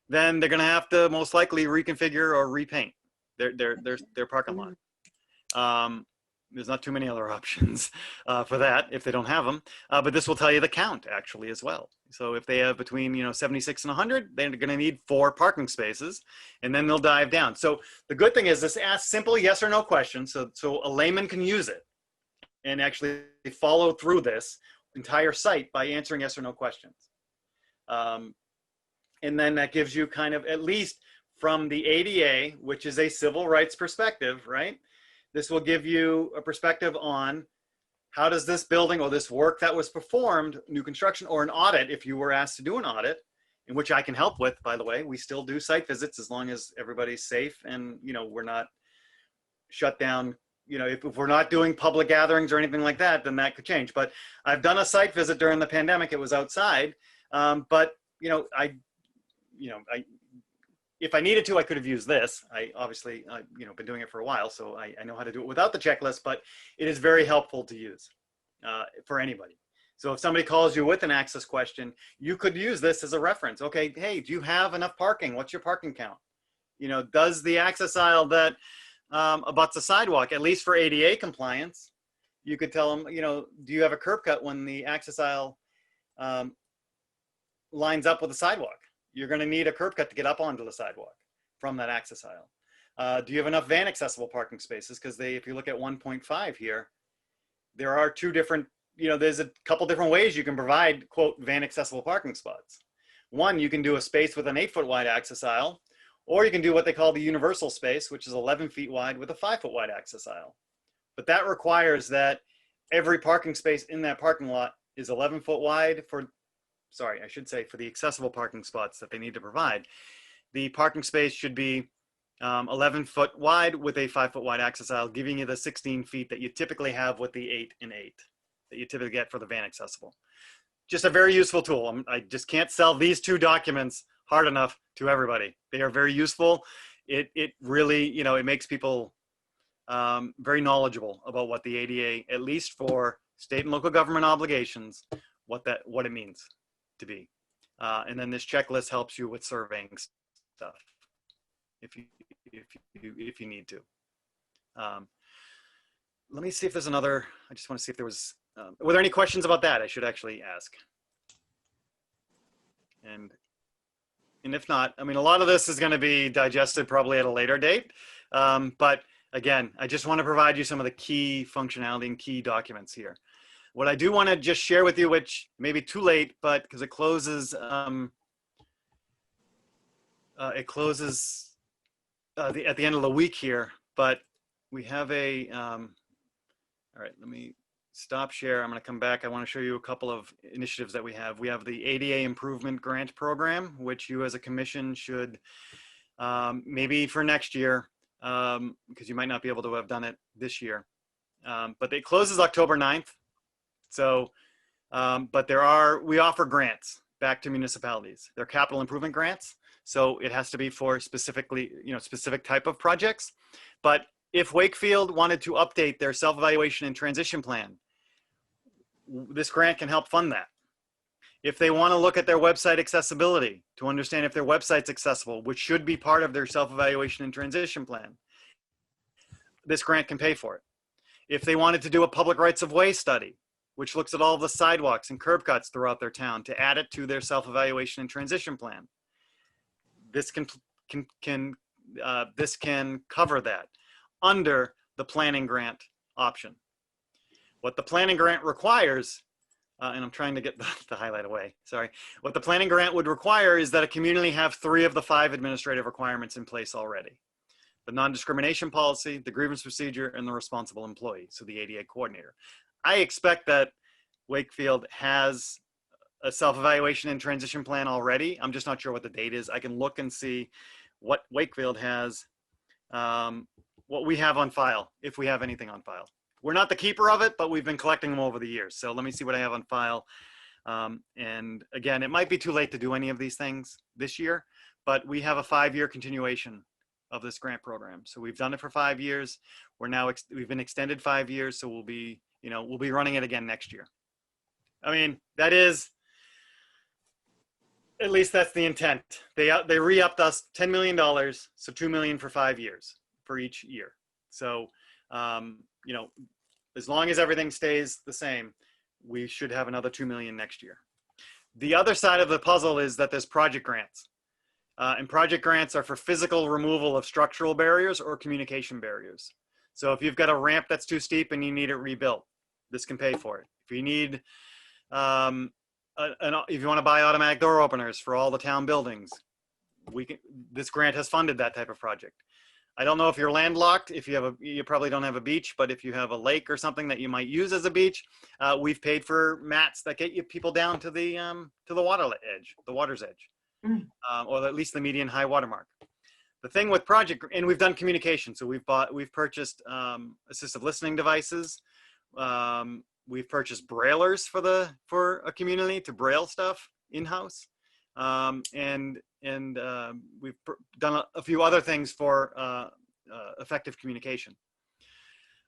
then they're going to have to most likely reconfigure or repaint their parking lot. There's not too many other options for that if they don't have them, but this will tell you the count actually as well. So if they have between 76 and 100, they're going to need 4 parking spaces, and then they'll dive down. So the good thing is this asks simple yes or no questions, so a layman can use it and actually follow through this entire site by answering yes or no questions. And then that gives you kind of, at least from the ADA, which is a civil rights perspective, right? This will give you a perspective on how does this building or this work that was performed, new construction or an audit, if you were asked to do an audit, in which I can help with, by the way. We still do site visits as long as everybody's safe and we're not shut down. If we're not doing public gatherings or anything like that, then that could change. But I've done a site visit during the pandemic. It was outside, but if I needed to, I could have used this. I obviously, been doing it for a while, so I know how to do it without the checklist, but it is very helpful to use for anybody. So if somebody calls you with an access question, you could use this as a reference. Okay, hey, do you have enough parking? What's your parking count? Does the access aisle that abuts a sidewalk, at least for ADA compliance, you could tell them, do you have a curb cut when the access aisle lines up with the sidewalk? You're going to need a curb cut to get up onto the sidewalk from that access aisle. Do you have enough van accessible parking spaces? Because if you look at 1.5 here, there are 2 different, there's a couple different ways you can provide, quote, van accessible parking spots. One, you can do a space with an 8-foot wide access aisle, or you can do what they call the universal space, which is 11 feet wide with a 5-foot wide access aisle. But that requires that every parking space in that parking lot is 11-foot wide for the accessible parking spots that they need to provide. The parking space should be 11-foot wide with a 5-foot wide access aisle, giving you the 16 feet that you typically have with the 8 and 8 that you typically get for the van accessible. Just a very useful tool. I just can't sell these 2 documents hard enough to everybody. They are very useful. It really, it makes people very knowledgeable about what the ADA, at least for state and local government obligations, what it means to be. And then this checklist helps you with surveying stuff if you need to. Let me see if there's another. I just want to see if there was. Were there any questions about that? I should actually ask. And if not, I mean, a lot of this is going to be digested probably at a later date. But again, I just want to provide you some of the key functionality and key documents here. What I do want to just share with you, which may be too late, but because it closes at the end of the week here, but we have all right, let me stop share. I'm going to come back. I want to show you a couple of initiatives that we have. We have the ADA Improvement Grant Program, which you as a commission should maybe for next year, because you might not be able to have done it this year. But it closes October 9th. So, but we offer grants back to municipalities. They're capital improvement grants. So it has to be for specific type of projects. But if Wakefield wanted to update their self-evaluation and transition plan, this grant can help fund that. If they want to look at their website accessibility to understand if their website's accessible, which should be part of their self-evaluation and transition plan, this grant can pay for it. If they wanted to do a public rights of way study, which looks at all the sidewalks and curb cuts throughout their town to add it to their self-evaluation and transition plan, this can cover that under the planning grant option. What the planning grant requires, and I'm trying to get the highlight away, sorry. What the planning grant would require is that a community have 3 of the 5 administrative requirements in place already. The non-discrimination policy, the grievance procedure, and the responsible employee, so the ADA coordinator. I expect that Wakefield has a self-evaluation and transition plan already. I'm just not sure what the date is. I can look and see what Wakefield has, what we have on file, if we have anything on file. We're not the keeper of it, but we've been collecting them over the years. So let me see what I have on file. And again, it might be too late to do any of these things this year, but we have a 5-year continuation of this grant program. So we've done it for 5 years. We've been extended 5 years. So we'll be running it again next year. I mean, that is, at least that's the intent. They re-upped us $10 million. So $2 million for 5 years for each year. So, as long as everything stays the same, we should have another $2 million next year. The other side of the puzzle is that there's project grants. And project grants are for physical removal of structural barriers or communication barriers. So if you've got a ramp that's too steep and you need it rebuilt, this can pay for it. If you need, if you want to buy automatic door openers for all the town buildings, this grant has funded that type of project. I don't know if you're landlocked, if you probably don't have a beach, but if you have a lake or something that you might use as a beach, we've paid for mats that get you people down to the water's edge. Or at least the median high water mark. The thing with project, and we've done communication. So we've purchased assistive listening devices. We've purchased braillers for a community to braille stuff in-house. And we've done a few other things for effective communication.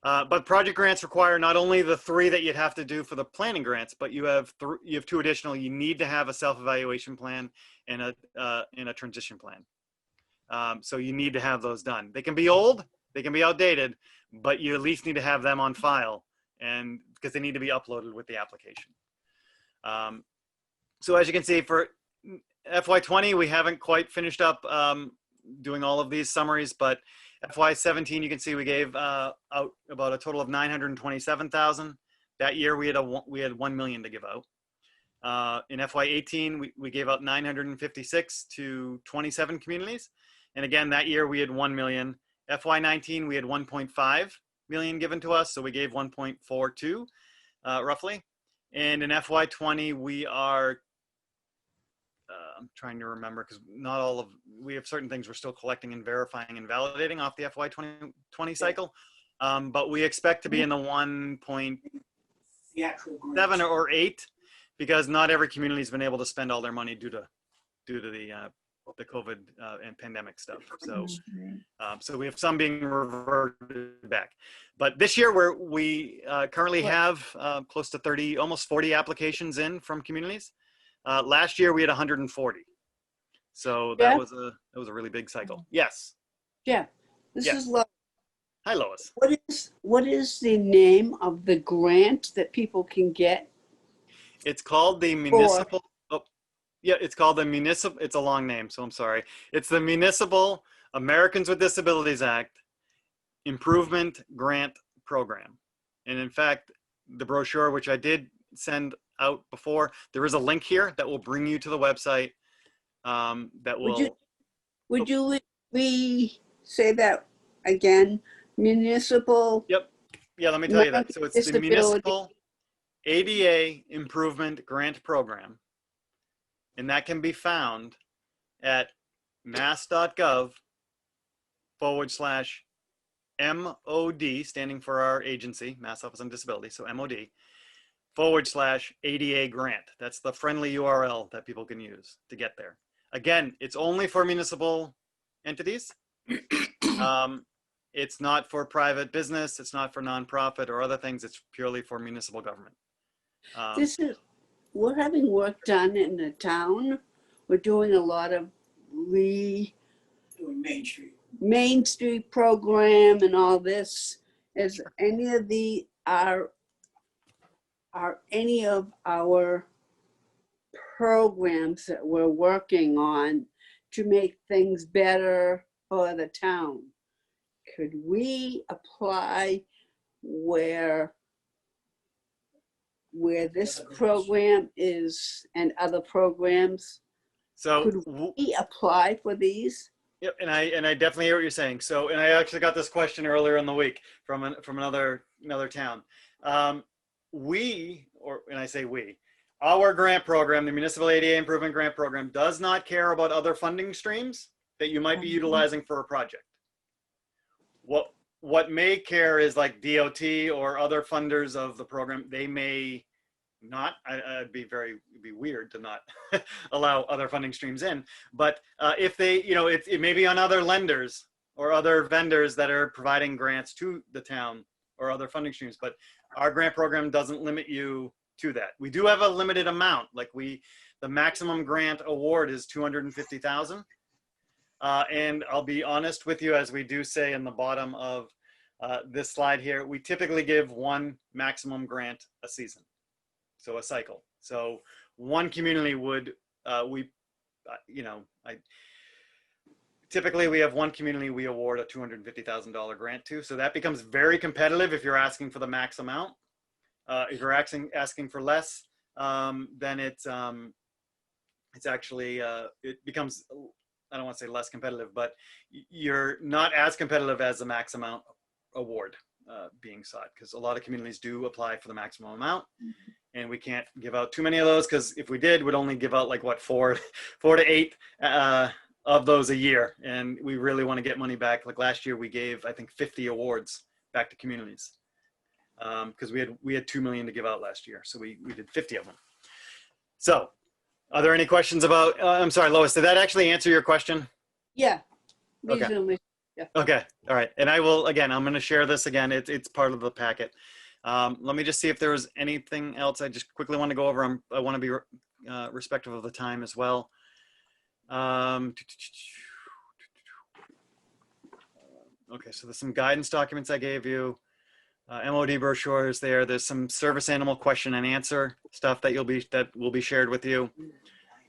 But project grants require not only the 3 that you'd have to do for the planning grants, but you have 2 additional. You need to have a self-evaluation plan and a transition plan. So you need to have those done. They can be old, they can be outdated, but you at least need to have them on file, and because they need to be uploaded with the application. So as you can see, for FY20, we haven't quite finished up doing all of these summaries, but FY17, you can see we gave out about a total of 927,000. That year we had $1 million to give out. In FY18, we gave out 956 to 27 communities. And again, that year we had 1 million. FY19, we had 1.5 million given to us. So we gave 1.42 roughly. And in FY20, we are, I'm trying to remember because we have certain things we're still collecting and verifying and validating off the FY20 cycle. But we expect to be in the 1.7 or 8 because not every community has been able to spend all their money due to the COVID and pandemic stuff. So, so we have some being reverted back. But this year we currently have close to 30, almost 40 applications in from communities. Last year we had 140. So that was a really big cycle. Yes. Jeff, this is Lois. Hi, Lois. What is the name of the grant that people can get? It's called the municipal. It's called the municipal. It's a long name, so I'm sorry. It's the Municipal Americans with Disabilities Act Improvement Grant Program. And in fact, the brochure, which I did send out before, there is a link here that will bring you to the website. That will. Would you let me say that again? Municipal. Yep. Yeah, let me tell you that. So it's the Disability. Municipal ADA Improvement Grant Program. And that can be found at mass.gov/MOD, standing for our agency, Mass Office on Disability, so MOD, /ADA grant. That's the friendly URL that people can use to get there. Again, it's only for municipal entities. It's not for private business. It's not for nonprofit or other things. It's purely for municipal government. we're having work done in the town. We're doing a lot of Doing Main Street. Main Street program and all this. Is any of the, are any of our programs that we're working on to make things better for the town? Could we apply where this program is and other programs? So Could we apply for these? yep, and I definitely hear what you're saying. So, and I actually got this question earlier in the week from another town. And I say we, our grant program, the Municipal ADA Improvement Grant Program, does not care about other funding streams that you might be utilizing for a project. What may care is like DOT or other funders of the program. They may not, it'd be weird to not allow other funding streams in, but if they, it may be on other lenders or other vendors that are providing grants to the town or other funding streams, but our grant program doesn't limit you to that. We do have a limited amount, like the maximum grant award is 250,000. And I'll be honest with you, as we do say in the bottom of this slide here, we typically give one maximum grant a season. So a cycle. So one community would, typically we have one community we award a $250,000 grant to. So that becomes very competitive if you're asking for the max amount. If you're asking for less, then it's actually, it becomes, I don't want to say less competitive, but you're not as competitive as the max amount award being sought, because a lot of communities do apply for the maximum amount. And we can't give out too many of those, because if we did, we'd only give out like what, four to eight of those a year. And we really want to get money back. Like last year, we gave, I think, 50 awards back to communities, because we had 2 million to give out last year. So we did 50 of them. So are there any questions about, I'm sorry, Lois, did that actually answer your question? Yeah. Okay. Reasonably. Okay, all right. And I will, again, I'm going to share this again. It's part of the packet. Let me just see if there was anything else I just quickly want to go over. I want to be respectful of the time as well. Okay, so there's some guidance documents I gave you. MOD brochures there. There's some service animal question and answer stuff that will be shared with you.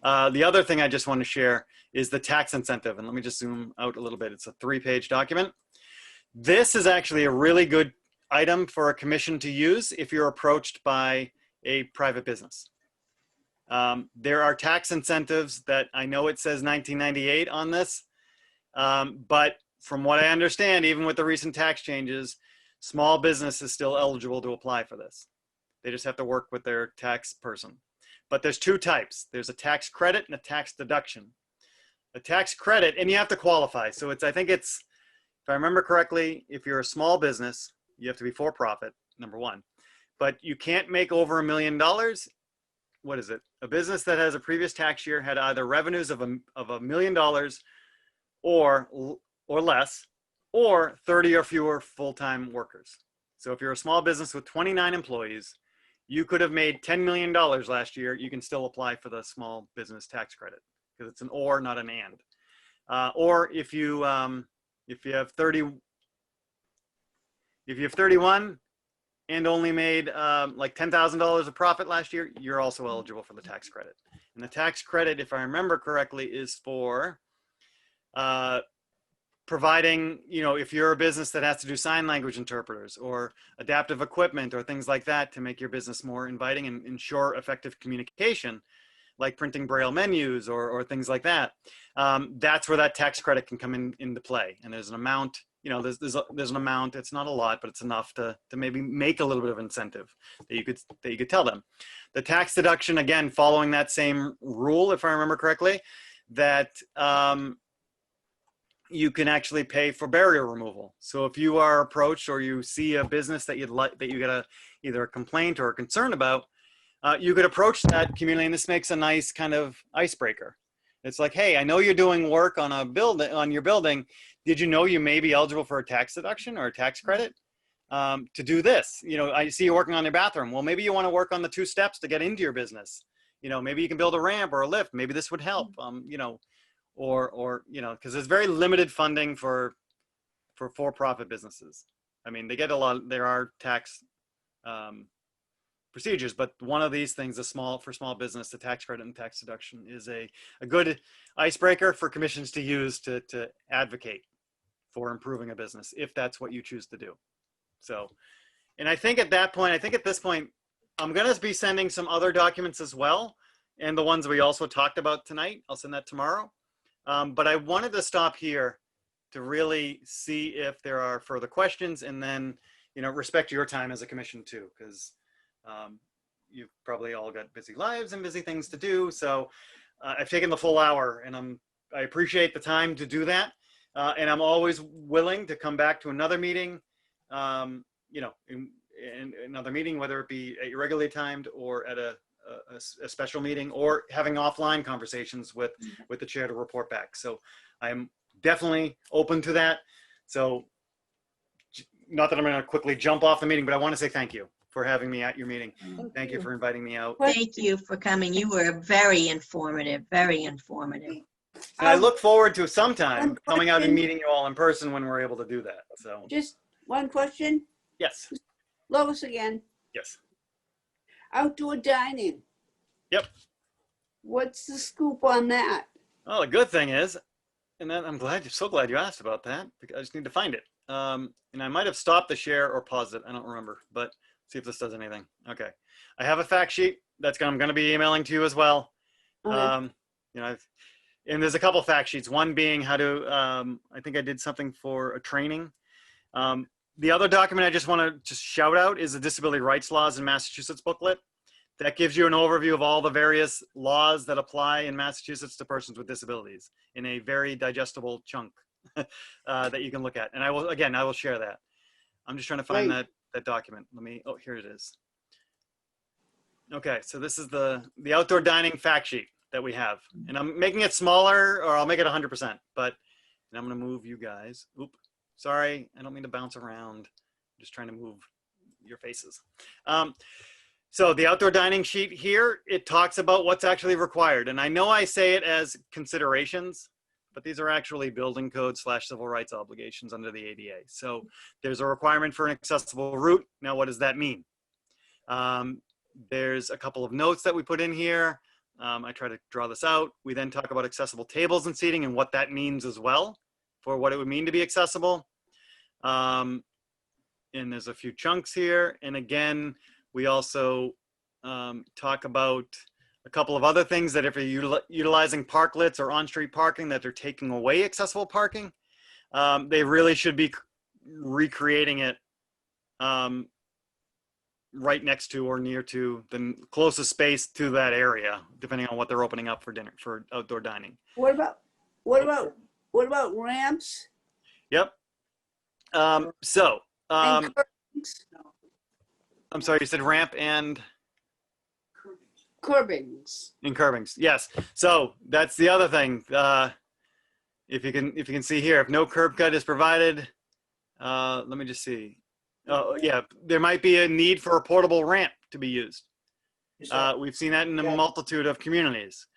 The other thing I just want to share is the tax incentive. And let me just zoom out a little bit. It's a 3-page document. This is actually a really good item for a commission to use if you're approached by a private business. There are tax incentives that I know it says 1998 on this, but from what I understand, even with the recent tax changes, small business is still eligible to apply for this. They just have to work with their tax person. But there's two types. There's a tax credit and a tax deduction. A tax credit, and you have to qualify. So I think it's, if I remember correctly, if you're a small business, you have to be for profit, number one. But you can't make over $1 million. What is it? A business that has a previous tax year had either revenues of $1 million or less, or 30 or fewer full-time workers. So if you're a small business with 29 employees, you could have made $10 million last year. You can still apply for the small business tax credit, because it's an or, not an and. Or if you have 31 and only made like $10,000 of profit last year, you're also eligible for the tax credit. And the tax credit, if I remember correctly, is for providing, if you're a business that has to do sign language interpreters or adaptive equipment or things like that to make your business more inviting and ensure effective communication, like printing Braille menus or things like that. That's where that tax credit can come into play. And there's an amount, there's an amount, it's not a lot, but it's enough to maybe make a little bit of incentive that you could tell them. The tax deduction, again, following that same rule, if I remember correctly, that you can actually pay for barrier removal. So if you are approached or you see a business that you get either a complaint or a concern about, you could approach that community, and this makes a nice kind of icebreaker. It's like, hey, I know you're doing work on your building. Did you know you may be eligible for a tax deduction or a tax credit to do this? I see you working on your bathroom. Well, maybe you want to work on the 2 steps to get into your business. you know, maybe you can build a ramp or a lift. Maybe this would help, you know, or, you know, because there's very limited funding for-profit businesses. I mean, they get a lot, there are tax procedures, but one of these things, for small business, the tax credit and tax deduction is a good icebreaker for commissions to use to advocate for improving a business, if that's what you choose to do. So, and I think at this point, I'm going to be sending some other documents as well. And the ones we also talked about tonight, I'll send that tomorrow. But I wanted to stop here to really see if there are further questions, and then, you know, respect your time as a commission too, because you've probably all got busy lives and busy things to do. So I've taken the full hour, and I appreciate the time to do that. And I'm always willing to come back to another meeting, you know, in another meeting, whether it be irregularly timed or at a special meeting, or having offline conversations with the chair to report back. So I'm definitely open to that. So not that I'm going to quickly jump off the meeting, but I want to say thank you for having me at your meeting. Thank you for inviting me out. Thank you for coming. You were very informative, very informative. And I look forward to sometime coming out and meeting you all in person when we're able to do that. So Just one question. yes, Lois again. yes. Outdoor dining. Yep. What's the scoop on that? Well, the good thing is, and then I'm so glad you asked about that, because I just need to find it. And I might have stopped the share or paused it. I don't remember, but see if this does anything. Okay. I have a fact sheet I'm going to be emailing to you as well. Okay. You know, and there's a couple fact sheets, one being how to, I think I did something for a training. The other document I just want to shout out is the Disability Rights Laws in Massachusetts booklet. That gives you an overview of all the various laws that apply in Massachusetts to persons with disabilities in a very digestible chunk that you can look at. And I will share that. I'm just trying to find Great. that document. Oh, here it is. Okay, so this is the outdoor dining fact sheet that we have. And I'm making it smaller, or I'll make it 100%, but and I'm gonna move you guys. Oop, sorry, I don't mean to bounce around. I'm just trying to move your faces. So the outdoor dining sheet here, it talks about what's actually required. And I know I say it as considerations, but these are actually building code / civil rights obligations under the ADA. So there's a requirement for an accessible route. Now, what does that mean? There's a couple of notes that we put in here. I try to draw this out. We then talk about accessible tables and seating and what that means as well for what it would mean to be accessible. And there's a few chunks here. And again, we also talk about a couple of other things, that if you're utilizing parklets or on-street parking, that they're taking away accessible parking. They really should be recreating it right next to or near to the closest space to that area, depending on what they're opening up for outdoor dining. What about ramps Yep. and curbings? I'm sorry, you said ramp and Curbings. curbings. Yes. So that's the other thing. If you can see here, if no curb cut is provided, let me just see. Oh yeah, there might be a need for a portable ramp to be used. We've seen that in a multitude of communities.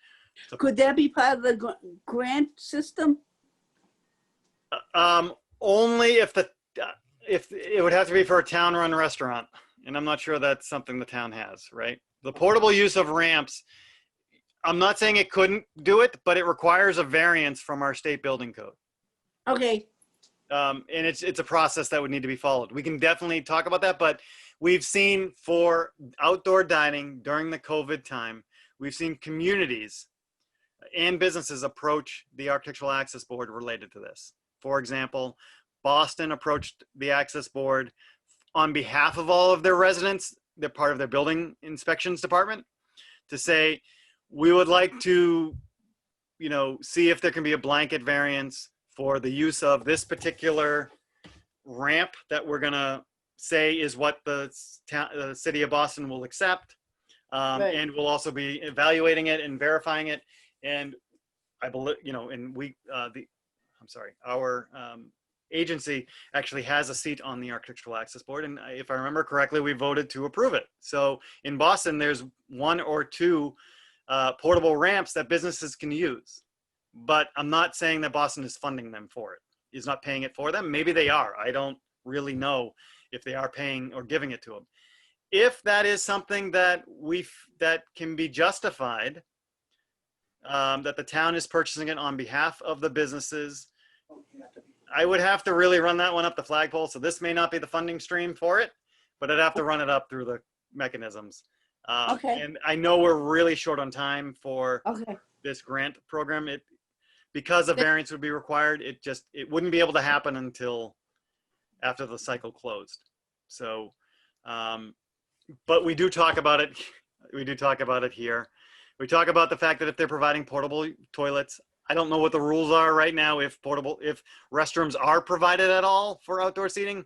So, Could that be part of the grant system? only if it would have to be for a town-run restaurant, and I'm not sure that's something the town has, right? The portable use of ramps, I'm not saying it couldn't do it, but it requires a variance from our state building code. Okay. And it's a process that would need to be followed. We can definitely talk about that, but we've seen for outdoor dining during the COVID time, we've seen communities and businesses approach the Architectural Access Board related to this. For example, Boston approached the Access Board on behalf of all of their residents. They're part of their building inspections department, to say, we would like to, see if there can be a blanket variance for the use of this particular ramp that we're gonna say is what the city of Boston will accept. Right. And we'll also be evaluating it and verifying it. And I believe, our agency actually has a seat on the Architectural Access Board. And if I remember correctly, we voted to approve it. So in Boston, there's one or two portable ramps that businesses can use. But I'm not saying that Boston is funding them for it, is not paying it for them. Maybe they are. I don't really know if they are paying or giving it to them. If that is something that that can be justified, that the town is purchasing it on behalf of the businesses, I would have to really run that one up the flagpole. So this may not be the funding stream for it, but I'd have to run it up through the mechanisms. Okay. And I know we're really short on time for Okay. this grant program. Because a variance would be required, it wouldn't be able to happen until after the cycle closed. So, but we do talk about it. We do talk about it here. We talk about the fact that if they're providing portable toilets, I don't know what the rules are right now. If restrooms are provided at all for outdoor seating,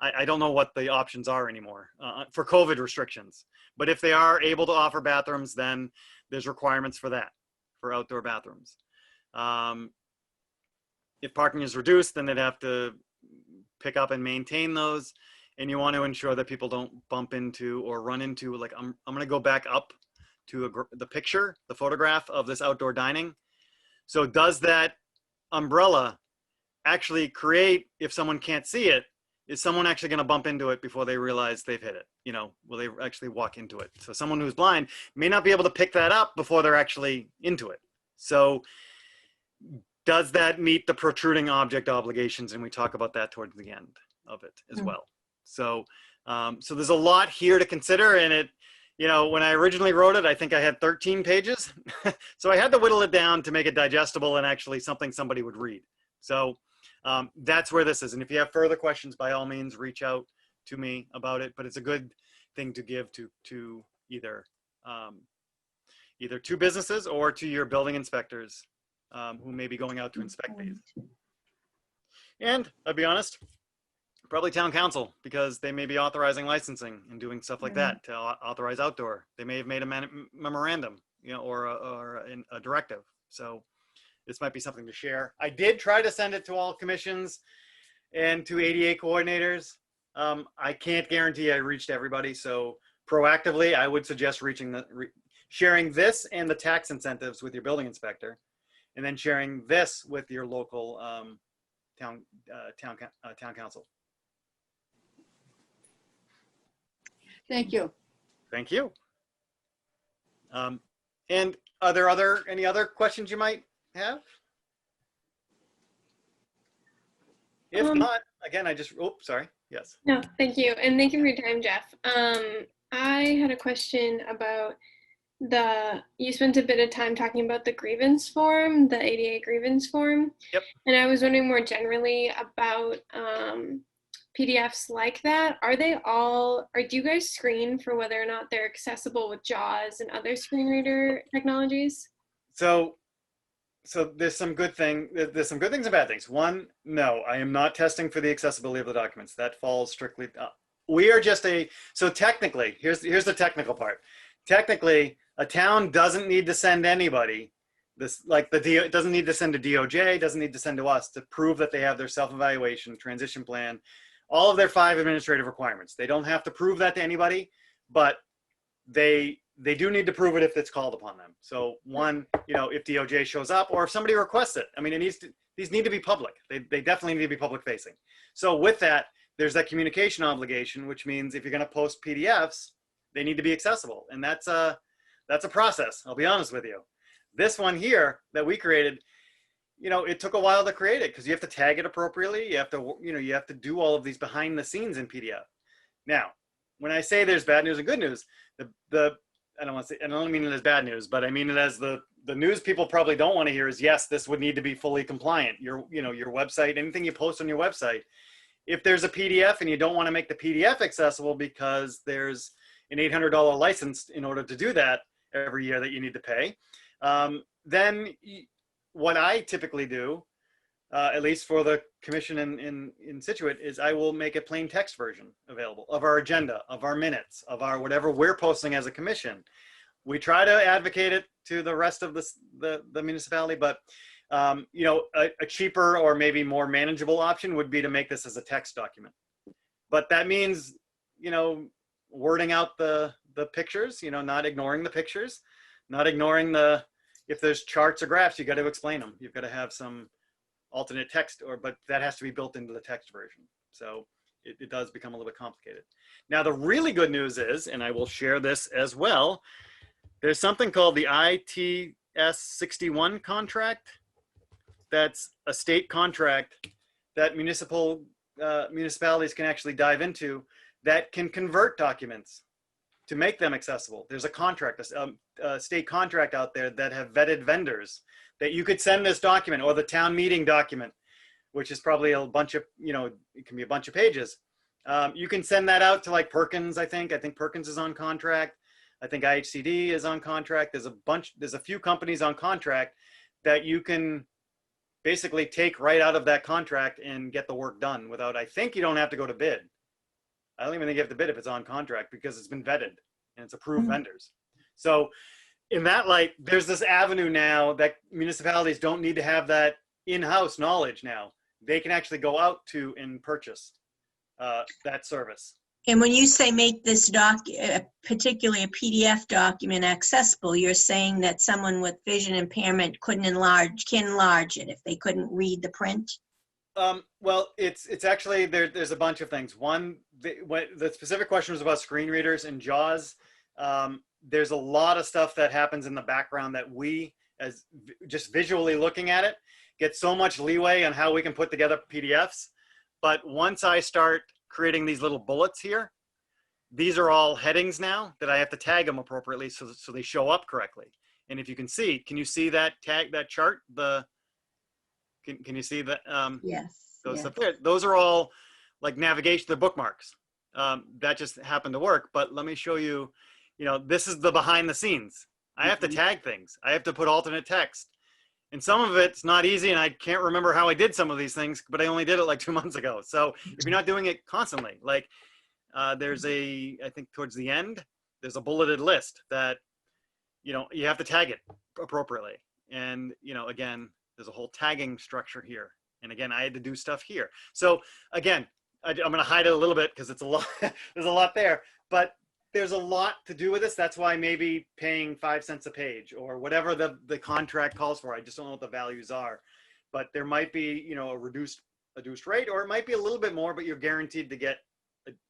I don't know what the options are anymore for COVID restrictions. But if they are able to offer bathrooms, then there's requirements for that, for outdoor bathrooms. If parking is reduced, then they'd have to pick up and maintain those. And you want to ensure that people don't bump into or run into, like, I'm going to go back up to the picture, the photograph of this outdoor dining. So does that umbrella actually create, if someone can't see it, is someone actually going to bump into it before they realize they've hit it? You know, will they actually walk into it? So someone who's blind may not be able to pick that up before they're actually into it. So does that meet the protruding object obligations? And we talk about that towards the end of it as well. So, so there's a lot here to consider, and it, you know, when I originally wrote it, I think I had 13 pages. So I had to whittle it down to make it digestible and actually something somebody would read. So that's where this is. And if you have further questions, by all means, reach out to me about it. But it's a good thing to give to either to businesses or to your building inspectors who may be going out to inspect these. And I'll be honest, probably town council, because they may be authorizing licensing and doing stuff like that to authorize outdoor. They may have made a memorandum, you know, or a directive. So this might be something to share. I did try to send it to all commissions and to ADA coordinators. I can't guarantee I reached everybody. So proactively, I would suggest sharing this and the tax incentives with your building inspector, and then sharing this with your local town council. Thank you. Thank you. And are there any other questions you might have? If not, again, sorry. Yes. No, thank you. And thank you for your time, Jeff. I had a question about you spent a bit of time talking about the grievance form, the ADA grievance form. Yep. And I was wondering more generally about PDFs like that. Are they all, or do you guys screen for whether or not they're accessible with JAWS and other screen reader technologies? So there's some good things and bad things. One, no, I am not testing for the accessibility of the documents. That falls strictly, we are just so technically, here's the technical part. Technically, a town doesn't need to send anybody this, like it doesn't need to send to DOJ, doesn't need to send to us to prove that they have their self-evaluation, transition plan, all of their 5 administrative requirements. They don't have to prove that to anybody, but they do need to prove it if it's called upon them. So one, you know, if DOJ shows up or if somebody requests it, I mean, these need to be public. They definitely need to be public facing. So with that, there's that communication obligation, which means if you're going to post PDFs, they need to be accessible. And that's a process. I'll be honest with you. This one here that we created, you know, it took a while to create it because you have to tag it appropriately. You have to do all of these behind the scenes in PDF. Now, when I say there's bad news and good news, I don't mean it as bad news, but I mean it as the news people probably don't want to hear is, yes, this would need to be fully compliant. Your website, anything you post on your website, if there's a PDF and you don't want to make the PDF accessible because there's an $800 license in order to do that every year that you need to pay, then what I typically do, at least for the commission in Situate, is I will make a plain text version available of our agenda, of our minutes, of our whatever we're posting as a commission. We try to advocate it to the rest of the municipality, but you know, a cheaper or maybe more manageable option would be to make this as a text document. But that means, you know, wording out the pictures, you know, not ignoring the pictures. not ignoring if there's charts or graphs, you got to explain them. You've got to have some alternate text, but that has to be built into the text version. So it does become a little bit complicated. Now, the really good news is, and I will share this as well, there's something called the ITS 61 contract. That's a state contract that municipalities can actually dive into that can convert documents to make them accessible. There's a contract, a state contract out there that have vetted vendors that you could send this document, or the town meeting document, which is probably a bunch of, it can be a bunch of pages. You can send that out to like Perkins, I think Perkins is on contract. I think IHCD is on contract. There's a few companies on contract that you can basically take right out of that contract and get the work done without, I think you don't have to go to bid. I don't even think you have to bid if it's on contract because it's been vetted and it's approved vendors. So in that light, there's this avenue now that municipalities don't need to have that in-house knowledge now. They can actually go out to and purchase that service. And when you say make this particularly a PDF document accessible, you're saying that someone with vision impairment can enlarge it if they couldn't read the print? Well, it's actually, there's a bunch of things. One, the specific question was about screen readers and JAWS. There's a lot of stuff that happens in the background that we, as just visually looking at it, get so much leeway on how we can put together PDFs. But once I start creating these little bullets here, these are all headings now that I have to tag them appropriately so they show up correctly. And if you can you see that chart? Can you see that? Yes. Those up there, those are all like navigation, the bookmarks. That just happened to work, but let me show you, this is the behind the scenes. I have to tag things. I have to put alternate text. And some of it's not easy, and I can't remember how I did some of these things, but I only did it like 2 months ago. So if you're not doing it constantly, like there's I think towards the end, there's a bulleted list that, you have to tag it appropriately. And, again, there's a whole tagging structure here. And again, I had to do stuff here. So again, I'm going to hide it a little bit because it's a lot, there's a lot there, but there's a lot to do with this. That's why maybe paying 5 cents a page or whatever the contract calls for. I just don't know what the values are, but there might be, a reduced rate, or it might be a little bit more, but you're guaranteed to get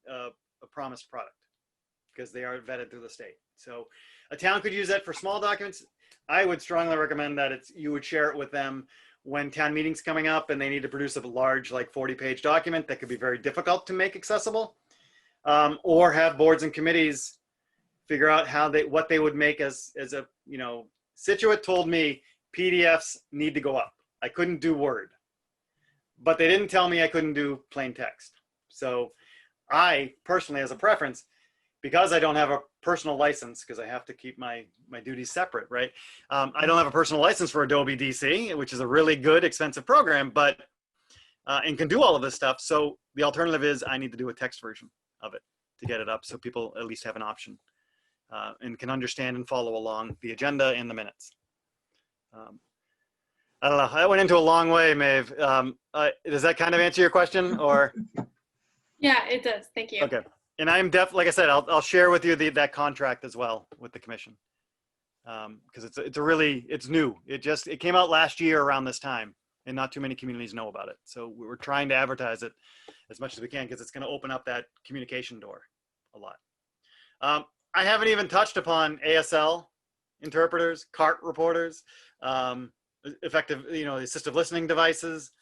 a promised product because they are vetted through the state. So a town could use that for small documents. I would strongly recommend that you would share it with them when town meeting's coming up and they need to produce a large, like 40-page document that could be very difficult to make accessible. Or have boards and committees figure out what they would make as a, Situate told me PDFs need to go up. I couldn't do Word, but they didn't tell me I couldn't do plain text. So I personally, as a preference, because I don't have a personal license, because I have to keep my duties separate, right? I don't have a personal license for Adobe DC, which is a really good, expensive program, but and can do all of this stuff. So the alternative is I need to do a text version of it to get it up, so people at least have an option and can understand and follow along the agenda and the minutes. I don't know. I went into a long way, Maeve. Does that kind of answer your question, or? Yeah, it does. Thank you. Okay. And I'm like I said, I'll share with you that contract as well with the commission, because it's new. It came out last year around this time, and not too many communities know about it. So we're trying to advertise it as much as we can because it's going to open up that communication door a lot. I haven't even touched upon ASL interpreters, CART reporters, effective, assistive listening devices.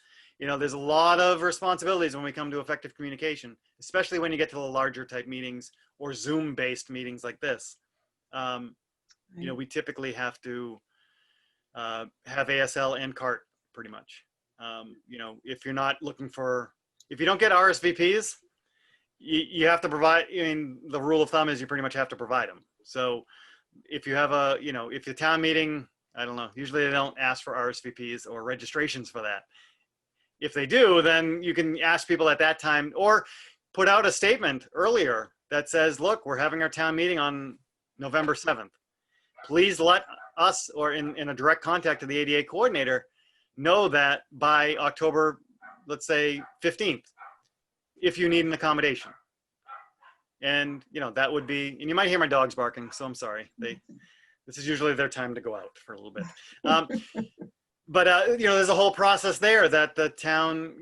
There's a lot of responsibilities when we come to effective communication, especially when you get to the larger type meetings or Zoom-based meetings like this. We typically have to have ASL and CART pretty much. If you're not if you don't get RSVPs, you have to provide, the rule of thumb is you pretty much have to provide them. So if you have if the town meeting, I don't know, usually they don't ask for RSVPs or registrations for that. If they do, then you can ask people at that time or put out a statement earlier that says, look, we're having our town meeting on November 7th. Please let us, or in a direct contact to the ADA coordinator, know that by October, let's say 15th, if you need an accommodation. And, that would be, and you might hear my dogs barking, so I'm sorry. This is usually their time to go out for a little bit. But there's a whole process there that the town,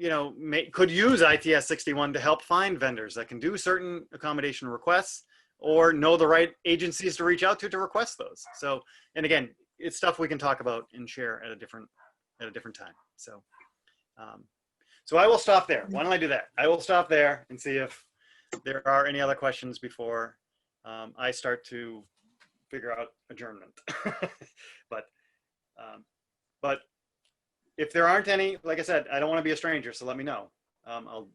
could use ITS 61 to help find vendors that can do certain accommodation requests or know the right agencies to reach out to request those. So, and again, it's stuff we can talk about and share at a different time. So, so I will stop there. Why don't I do that? I will stop there and see if there are any other questions before I start to figure out adjournment. But if there aren't any, like I said, I don't want to be a stranger, so let me know.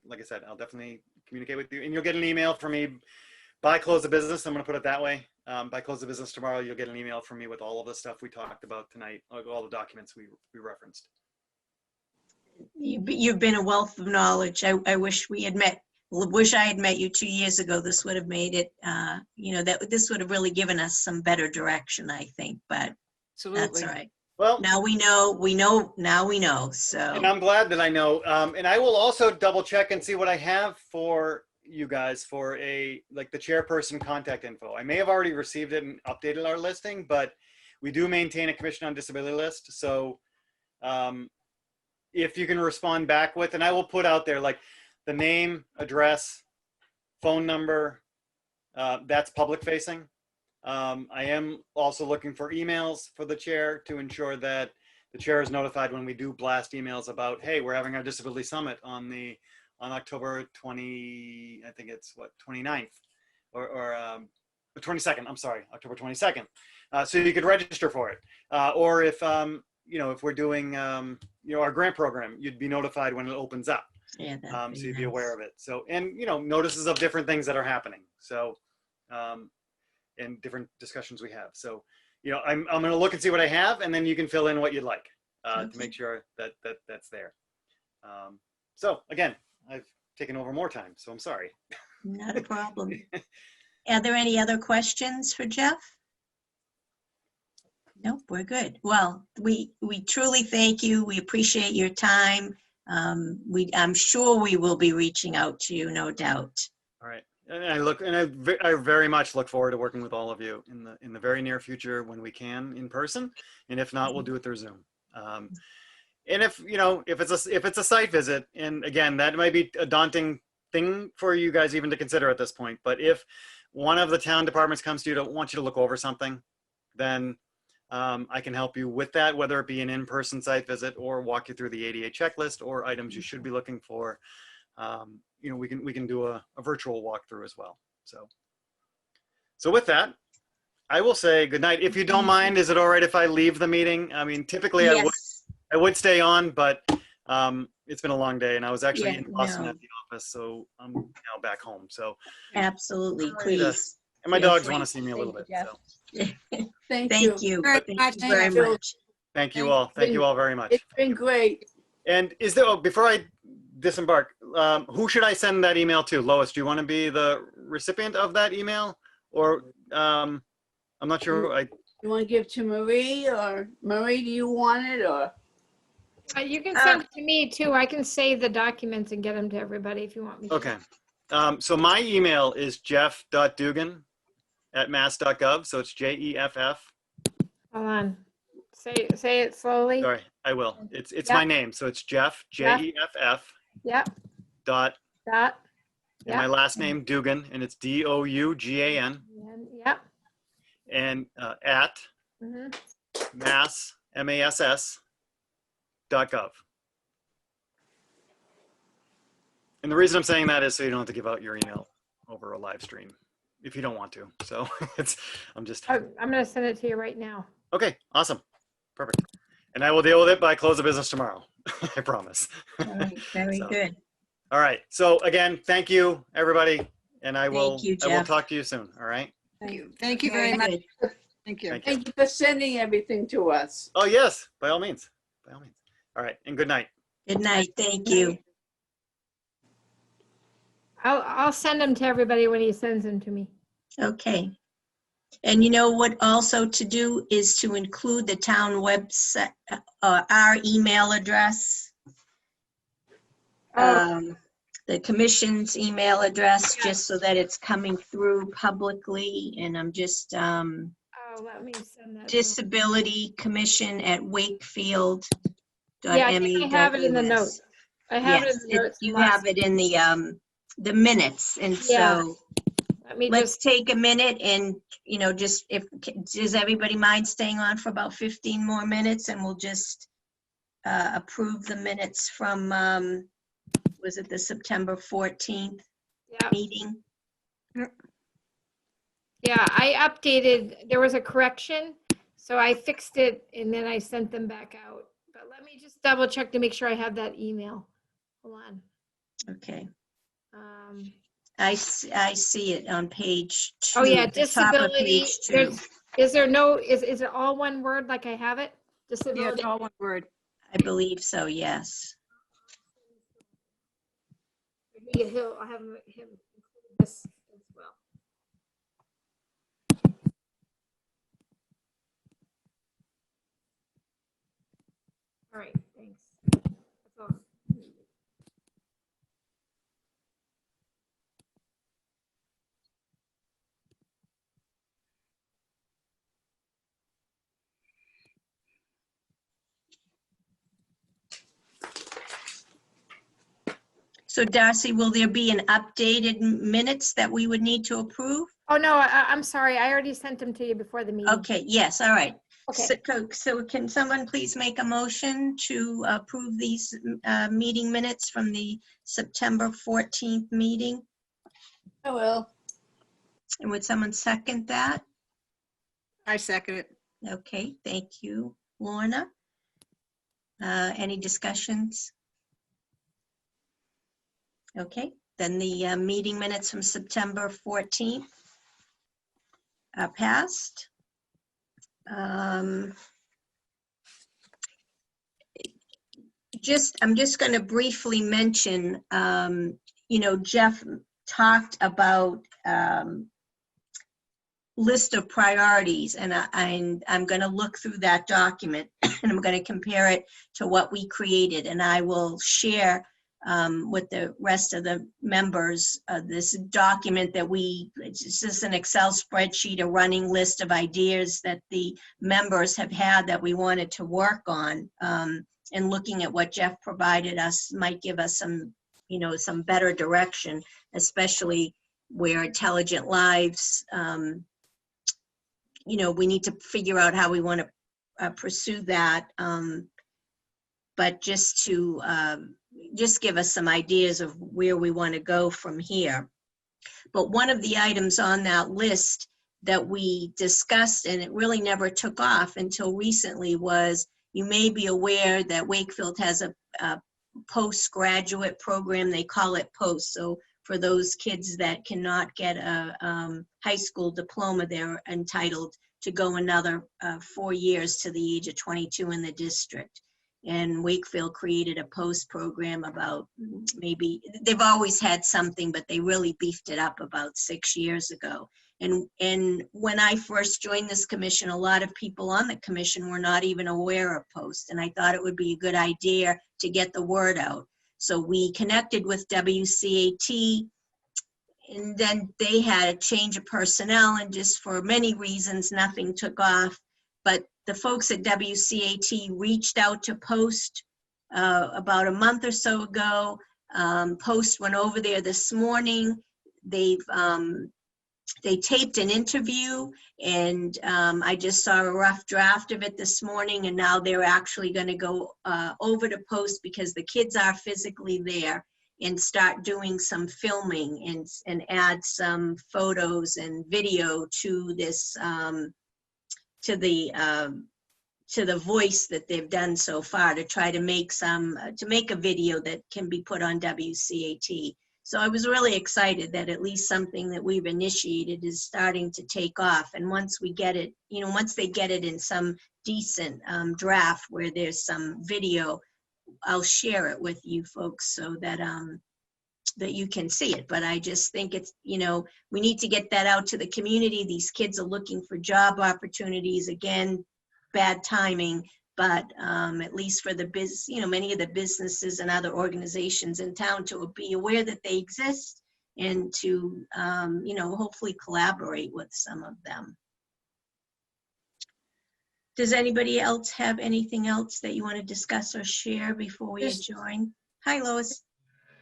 Like I said, I'll definitely communicate with you, and you'll get an email from me by close of business. I'm going to put it that way. By close of business tomorrow, you'll get an email from me with all of the stuff we talked about tonight, all the documents we referenced. You've been a wealth of knowledge. I wish we had met. Wish I had met you 2 years ago. This would have made it. This would have really given us some better direction, I think. But Absolutely. that's all right. Well, Now we know. So. and I'm glad that I know. And I will also double check and see what I have for you guys for the chairperson contact info. I may have already received it and updated our listing, but we do maintain a Commission on Disability list. So if you can respond back with, and I will put out there like the name, address, phone number, that's public facing. I am also looking for emails for the chair to ensure that the chair is notified when we do blast emails about, hey, we're having our disability summit on October 20, I think it's 29th or 22nd. I'm sorry, October 22nd. So you could register for it. Or if we're doing, our grant program, you'd be notified when it opens up. Yeah, So you'd be aware of it. So, and, notices of different things that are happening. So, and different discussions we have. So, I'm going to look and see what I have, and then you can fill in what you'd like to make sure that that's there. So again, I've taken over more time, so I'm sorry. Not a problem. Are there any other questions for Jeff? Nope, we're good. Well, we truly thank you. We appreciate your time. I'm sure we will be reaching out to you, no doubt. All right. And I very much look forward to working with all of you in the very near future when we can in person, and if not, we'll do it through Zoom. And if it's a site visit, and again, that might be a daunting thing for you guys even to consider at this point. But if one of the town departments comes to you to want you to look over something, then I can help you with that, whether it be an in-person site visit or walk you through the ADA checklist or items you should be looking for. We can do a virtual walkthrough as well. So with that, I will say good night. If you don't mind, is it all right if I leave the meeting? I mean, typically Yes. I would stay on, but it's been a long day, and I was actually Yeah, in Boston no. at the office, so I'm now back home. So Absolutely, All right, please. and my Feel dogs free. want to see me a little bit. Thank So Thank you. Thank you. Very Thank much. you very Thank you. much. thank you all. Thank you all very much. It's been great. And is there, before I disembark, who should I send that email to? Lois, do you want to be the recipient of that email? Or I'm not sure. You want to give to Marie, or Marie, do you want it, or? You can send it to me too. I can save the documents and get them to everybody if you want me to. Okay. So my email is jeff.dugan@mass.gov. So it's JEFF. Hold on. Say it slowly. Sorry, I will. It's Yep. my name. So it's Jeff, JEFF Yep. dot, Dot. and my Yep. last name Dugan, and it's DOUGAN, Yep. and at Mhm. mass, MASS.gov. And the reason I'm saying that is so you don't have to give out your email over a live stream if you don't want to. So I'm gonna send it to you right now. okay. Awesome. Perfect. And I will deal with it by close of business tomorrow. I promise. All right, very So, good. All right. So again, thank you, everybody. And I will you, I will Jeff. talk to you soon. All right. Thank you. Thank you very much. good. Thank you. Thank you. Thank you for sending everything to us. Oh, yes. By all means. By all means. All right. And good night. Good night. Thank you. I'll send them to everybody when he sends them to me. Okay. And you know what also to do is to include the town website, our email address, the commission's email address, just so that it's coming through publicly. And I'm just, Oh, let me send that. Disability Commission at Wakefield. Yeah, I think I have it in the notes. I have it Yes, in the notes. you from last- have it in the minutes, and Yeah. so Let me let's just, take a minute and, just does everybody mind staying on for about 15 more minutes, and we'll just approve the minutes from, was it the September 14th yeah, meeting? yeah, I updated, there was a correction, so I fixed it and then I sent them back out. But let me just double check to make sure I have that email. Hold on. Okay, Um, I see it on page 2. Oh, yeah, the top of disability, page 2. is it all one word like I have it? Yeah, Disability. it's all one word. I believe so, yes. I'll have him include this as well. All right, thanks. That's all. So Darcy, will there be an updated minutes that we would need to approve? Oh, no, I'm sorry. I already sent them to you before the meeting. Okay, yes, all right. Okay. So can someone please make a motion to approve these meeting minutes from the September 14th meeting? I will. And would someone second that? I second it. Okay, thank you, Lorna. Any discussions? Okay, then the meeting minutes from September 14th are passed. I'm just going to briefly mention, Jeff talked about list of priorities, and I'm going to look through that document and I'm going to compare it to what we created, and I will share with the rest of the members this document that it's just an Excel spreadsheet, a running list of ideas that the members have had that we wanted to work on, and looking at what Jeff provided us might give us some better direction, especially where Intelligent Lives, we need to figure out how we want to pursue that. But just to just give us some ideas of where we want to go from here. But one of the items on that list that we discussed, and it really never took off until recently, was, you may be aware that Wakefield has a postgraduate program. They call it POST. So for those kids that cannot get a high school diploma, they're entitled to go another 4 years to the age of 22 in the district. And Wakefield created a POST program about, maybe, they've always had something, but they really beefed it up about 6 years ago. And when I first joined this commission, a lot of people on the commission were not even aware of POST, and I thought it would be a good idea to get the word out. So we connected with WCAT, and then they had a change of personnel, and just for many reasons, nothing took off. But the folks at WCAT reached out to POST about a month or so ago. POST went over there this morning. They taped an interview, and I just saw a rough draft of it this morning, and now they're actually going to go over to POST, because the kids are physically there, and start doing some filming and add some photos and video to this, to the voice that they've done so far, to try to make a video that can be put on WCAT. So I was really excited that at least something that we've initiated is starting to take off. And once we get it, once they get it in some decent draft where there's some video, I'll share it with you folks so that that you can see it. But I just think it's, we need to get that out to the community. These kids are looking for job opportunities. Again, bad timing, but at least for the many of the businesses and other organizations in town to be aware that they exist, and to, hopefully collaborate with some of them. Does anybody else have anything else that you want to discuss or share before we Just- adjourn? Hi, Lois.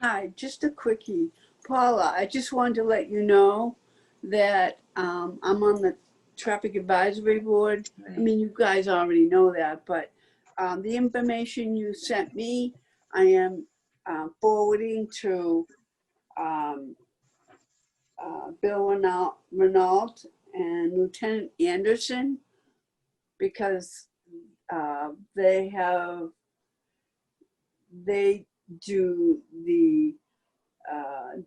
Hi, just a quickie. Paula, I just wanted to let you know that I'm on the Traffic Advisory Board. I mean, you guys already know that, but the information you sent me, I am forwarding to Bill Renault and Lieutenant Anderson, because they do the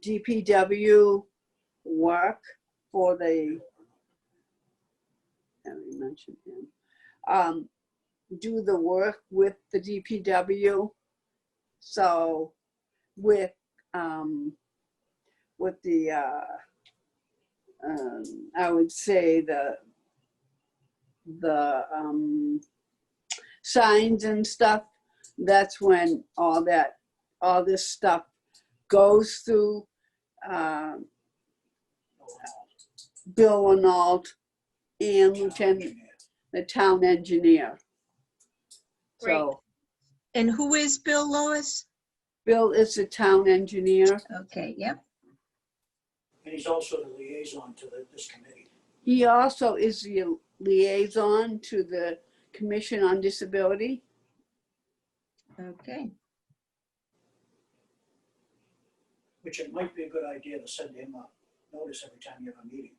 DPW work for the, I already mentioned him, do the work with the DPW. So with the, I would say the signs and stuff, that's when all this stuff goes through Bill Renault and Lieutenant, the town engineer. So And who is Bill, Lois? Bill is the town engineer. Okay, yep. And he's also the liaison to this committee. He also is the liaison to the Commission on Disability. Okay. Which it might be a good idea to send him a notice every time you have a meeting.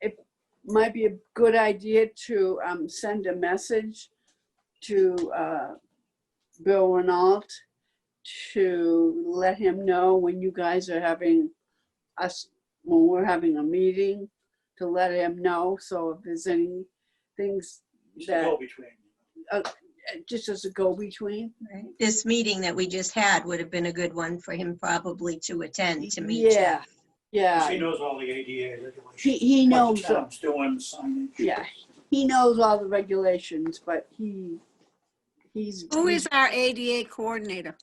It might be a good idea to send a message to Bill Renault to let him know when you guys are having when we're having a meeting, to let him know. So if there's any things He's the that, go-between. just as a go-between. Right. This meeting that we just had would have been a good one for him probably to attend, to meet you. Yeah, yeah. He knows all the ADA regulations. He What knows, the town's doing, signage. yeah, he knows all the regulations, but he's. Who is our ADA coordinator?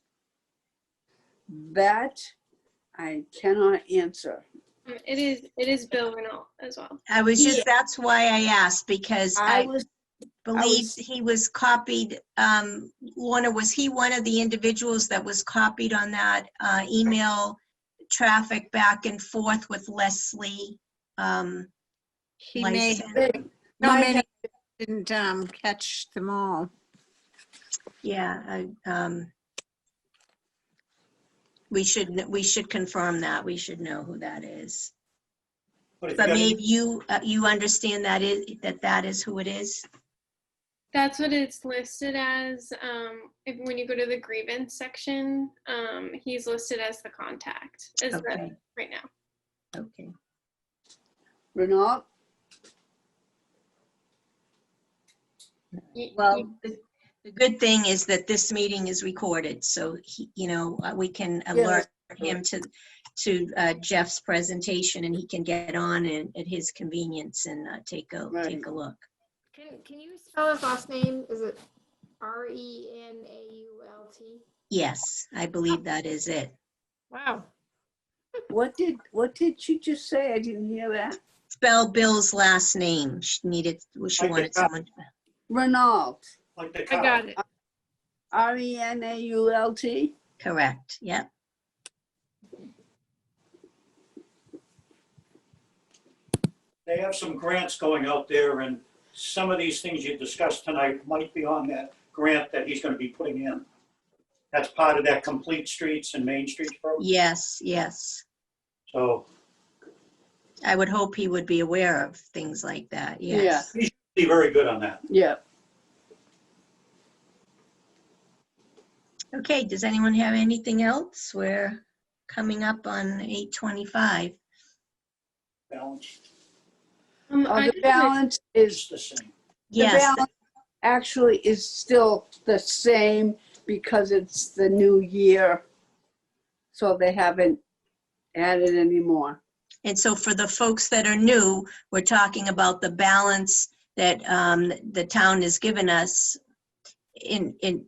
That I cannot answer. It is Bill Renault as well. I was just, Yeah. that's why I asked, because I was believe he was copied. Lorna, was he one of the individuals that was copied on that email traffic back and forth with Leslie? He may, Lyson? no, might maybe have- didn't catch them all. Yeah, we should confirm that. We should know who that is. But if you But got any- maybe you understand that is who it is? That's what it's listed as. When you go to the grievance section, he's listed as the contact Okay, right now. okay. Renault. Well, the good thing is that this meeting is recorded, so we can alert him to Jeff's presentation, and he can get on at his convenience and take a look. Can you spell his last name? Is it Renault? Yes, I believe that is it. Wow. What did she just say? I didn't hear that. Spell Bill's last name. She wanted someone. Renault. Like the I car. got it. Renault. Correct, yep. They have some grants going out there, and some of these things you discussed tonight might be on that grant that he's going to be putting in. That's part of that Complete Streets and Main Streets program. Yes, yes. So I would hope he would be aware of things like that, yes. he should be very good on that. Yeah. Okay, does anyone have anything else? We're coming up on 8:25. Balance The balance is, is the same. the Yes, balance actually is still the same because it's the new year. So they haven't added any more. and so for the folks that are new, we're talking about the balance that the town has given us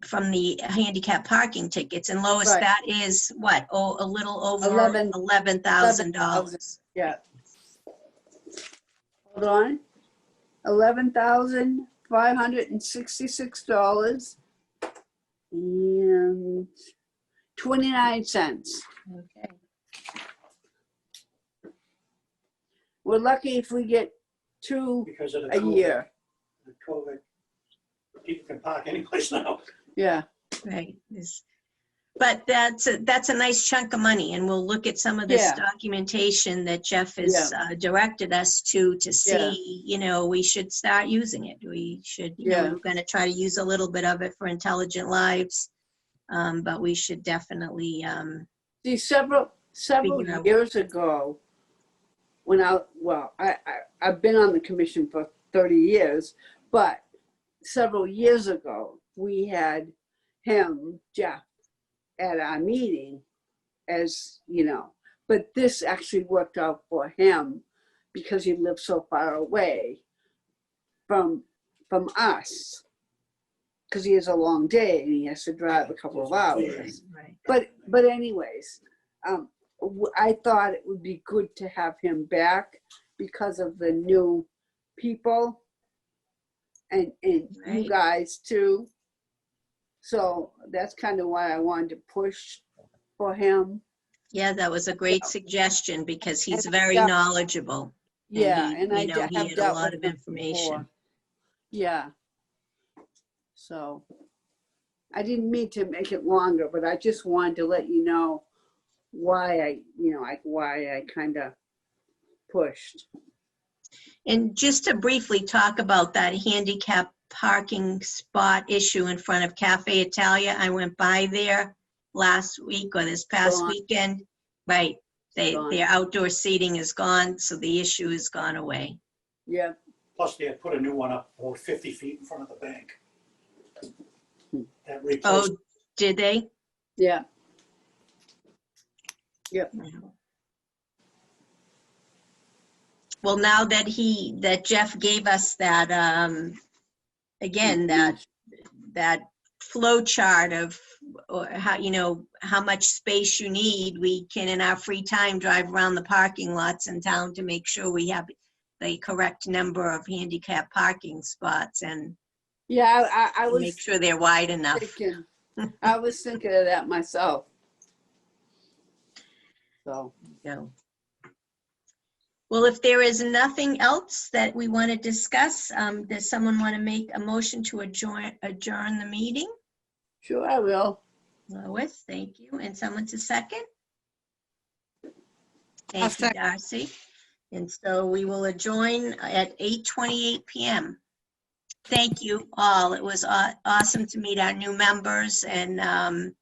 from the handicap parking tickets. And Lois, Right. that is what? Oh, a little over $11,000. $11,000. Yeah. Hold on. $11,566 and 29 cents. Okay. We're lucky if we get 2 Because of the a COVID. year. The COVID. People can park anyplace now. Yeah, Right. But that's a nice chunk of money, and we'll look at some of this Yeah. documentation that Jeff has directed us to see, we should start using it. We should, Yeah. we're going to try to use a little bit of it for Intelligent Lives, but we should definitely, see, several Figure out- years ago, when I've been on the commission for 30 years, but several years ago, we had him, Jeff, at our meeting, as but this actually worked out for him because he lived so far away from us, because he has a long day and he has to drive a couple of hours. right. But anyways, I thought it would be good to have him back because of the new people and you Right. guys too. So that's kind of why I wanted to push for him. Yeah, that was a great suggestion because he's And very yeah. knowledgeable. Yeah, he, and I he have had a dealt lot with of him information. before. Yeah. So I didn't mean to make it longer, but I just wanted to let you know why I kind of pushed. And just to briefly talk about that handicap parking spot issue in front of Cafe Italia, I went by there last week or this past Gone. weekend. Right, Gone. their outdoor seating is gone, so the issue has gone away. Yeah. Plus, they had put a new one up about 50 feet in front of the bank. That Oh, replaced, did they? Yeah. Well, now that Jeff gave us that, again, that flow chart of how much space you need, we can in our free time drive around the parking lots in town to make sure we have the correct number of handicap parking spots and Yeah, I was make sure they're wide enough. thinking, I was thinking of that myself. So, Well, if there is nothing else that we want to discuss, does someone want to make a motion to adjourn the meeting? sure I will. Lois, thank you. And someone to second? I'll Thank you, second. Darcy. And so we will adjourn at 8:28 p.m. Thank you all. It was awesome to meet our new members, and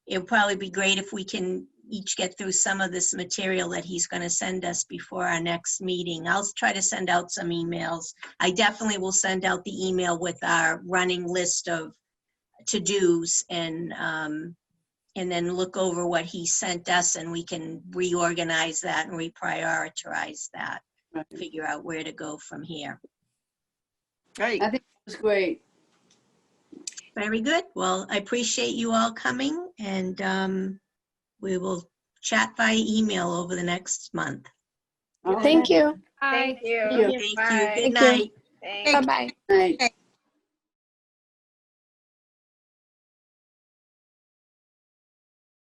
it'll probably be great if we can each get through some of this material that he's going to send us before our next meeting. I'll try to send out some emails. I definitely will send out the email with our running list of to-dos and then look over what he sent us, and we can reorganize that and reprioritize that, Right. figure out where to go from here. Great. I think it was great. Very good. Well, I appreciate you all coming, and we will chat via email over the next month. Okay. Thank you. Thank you. Thank you. Thank you. Bye. Good Thank you. night. Thanks. Bye-bye. Night.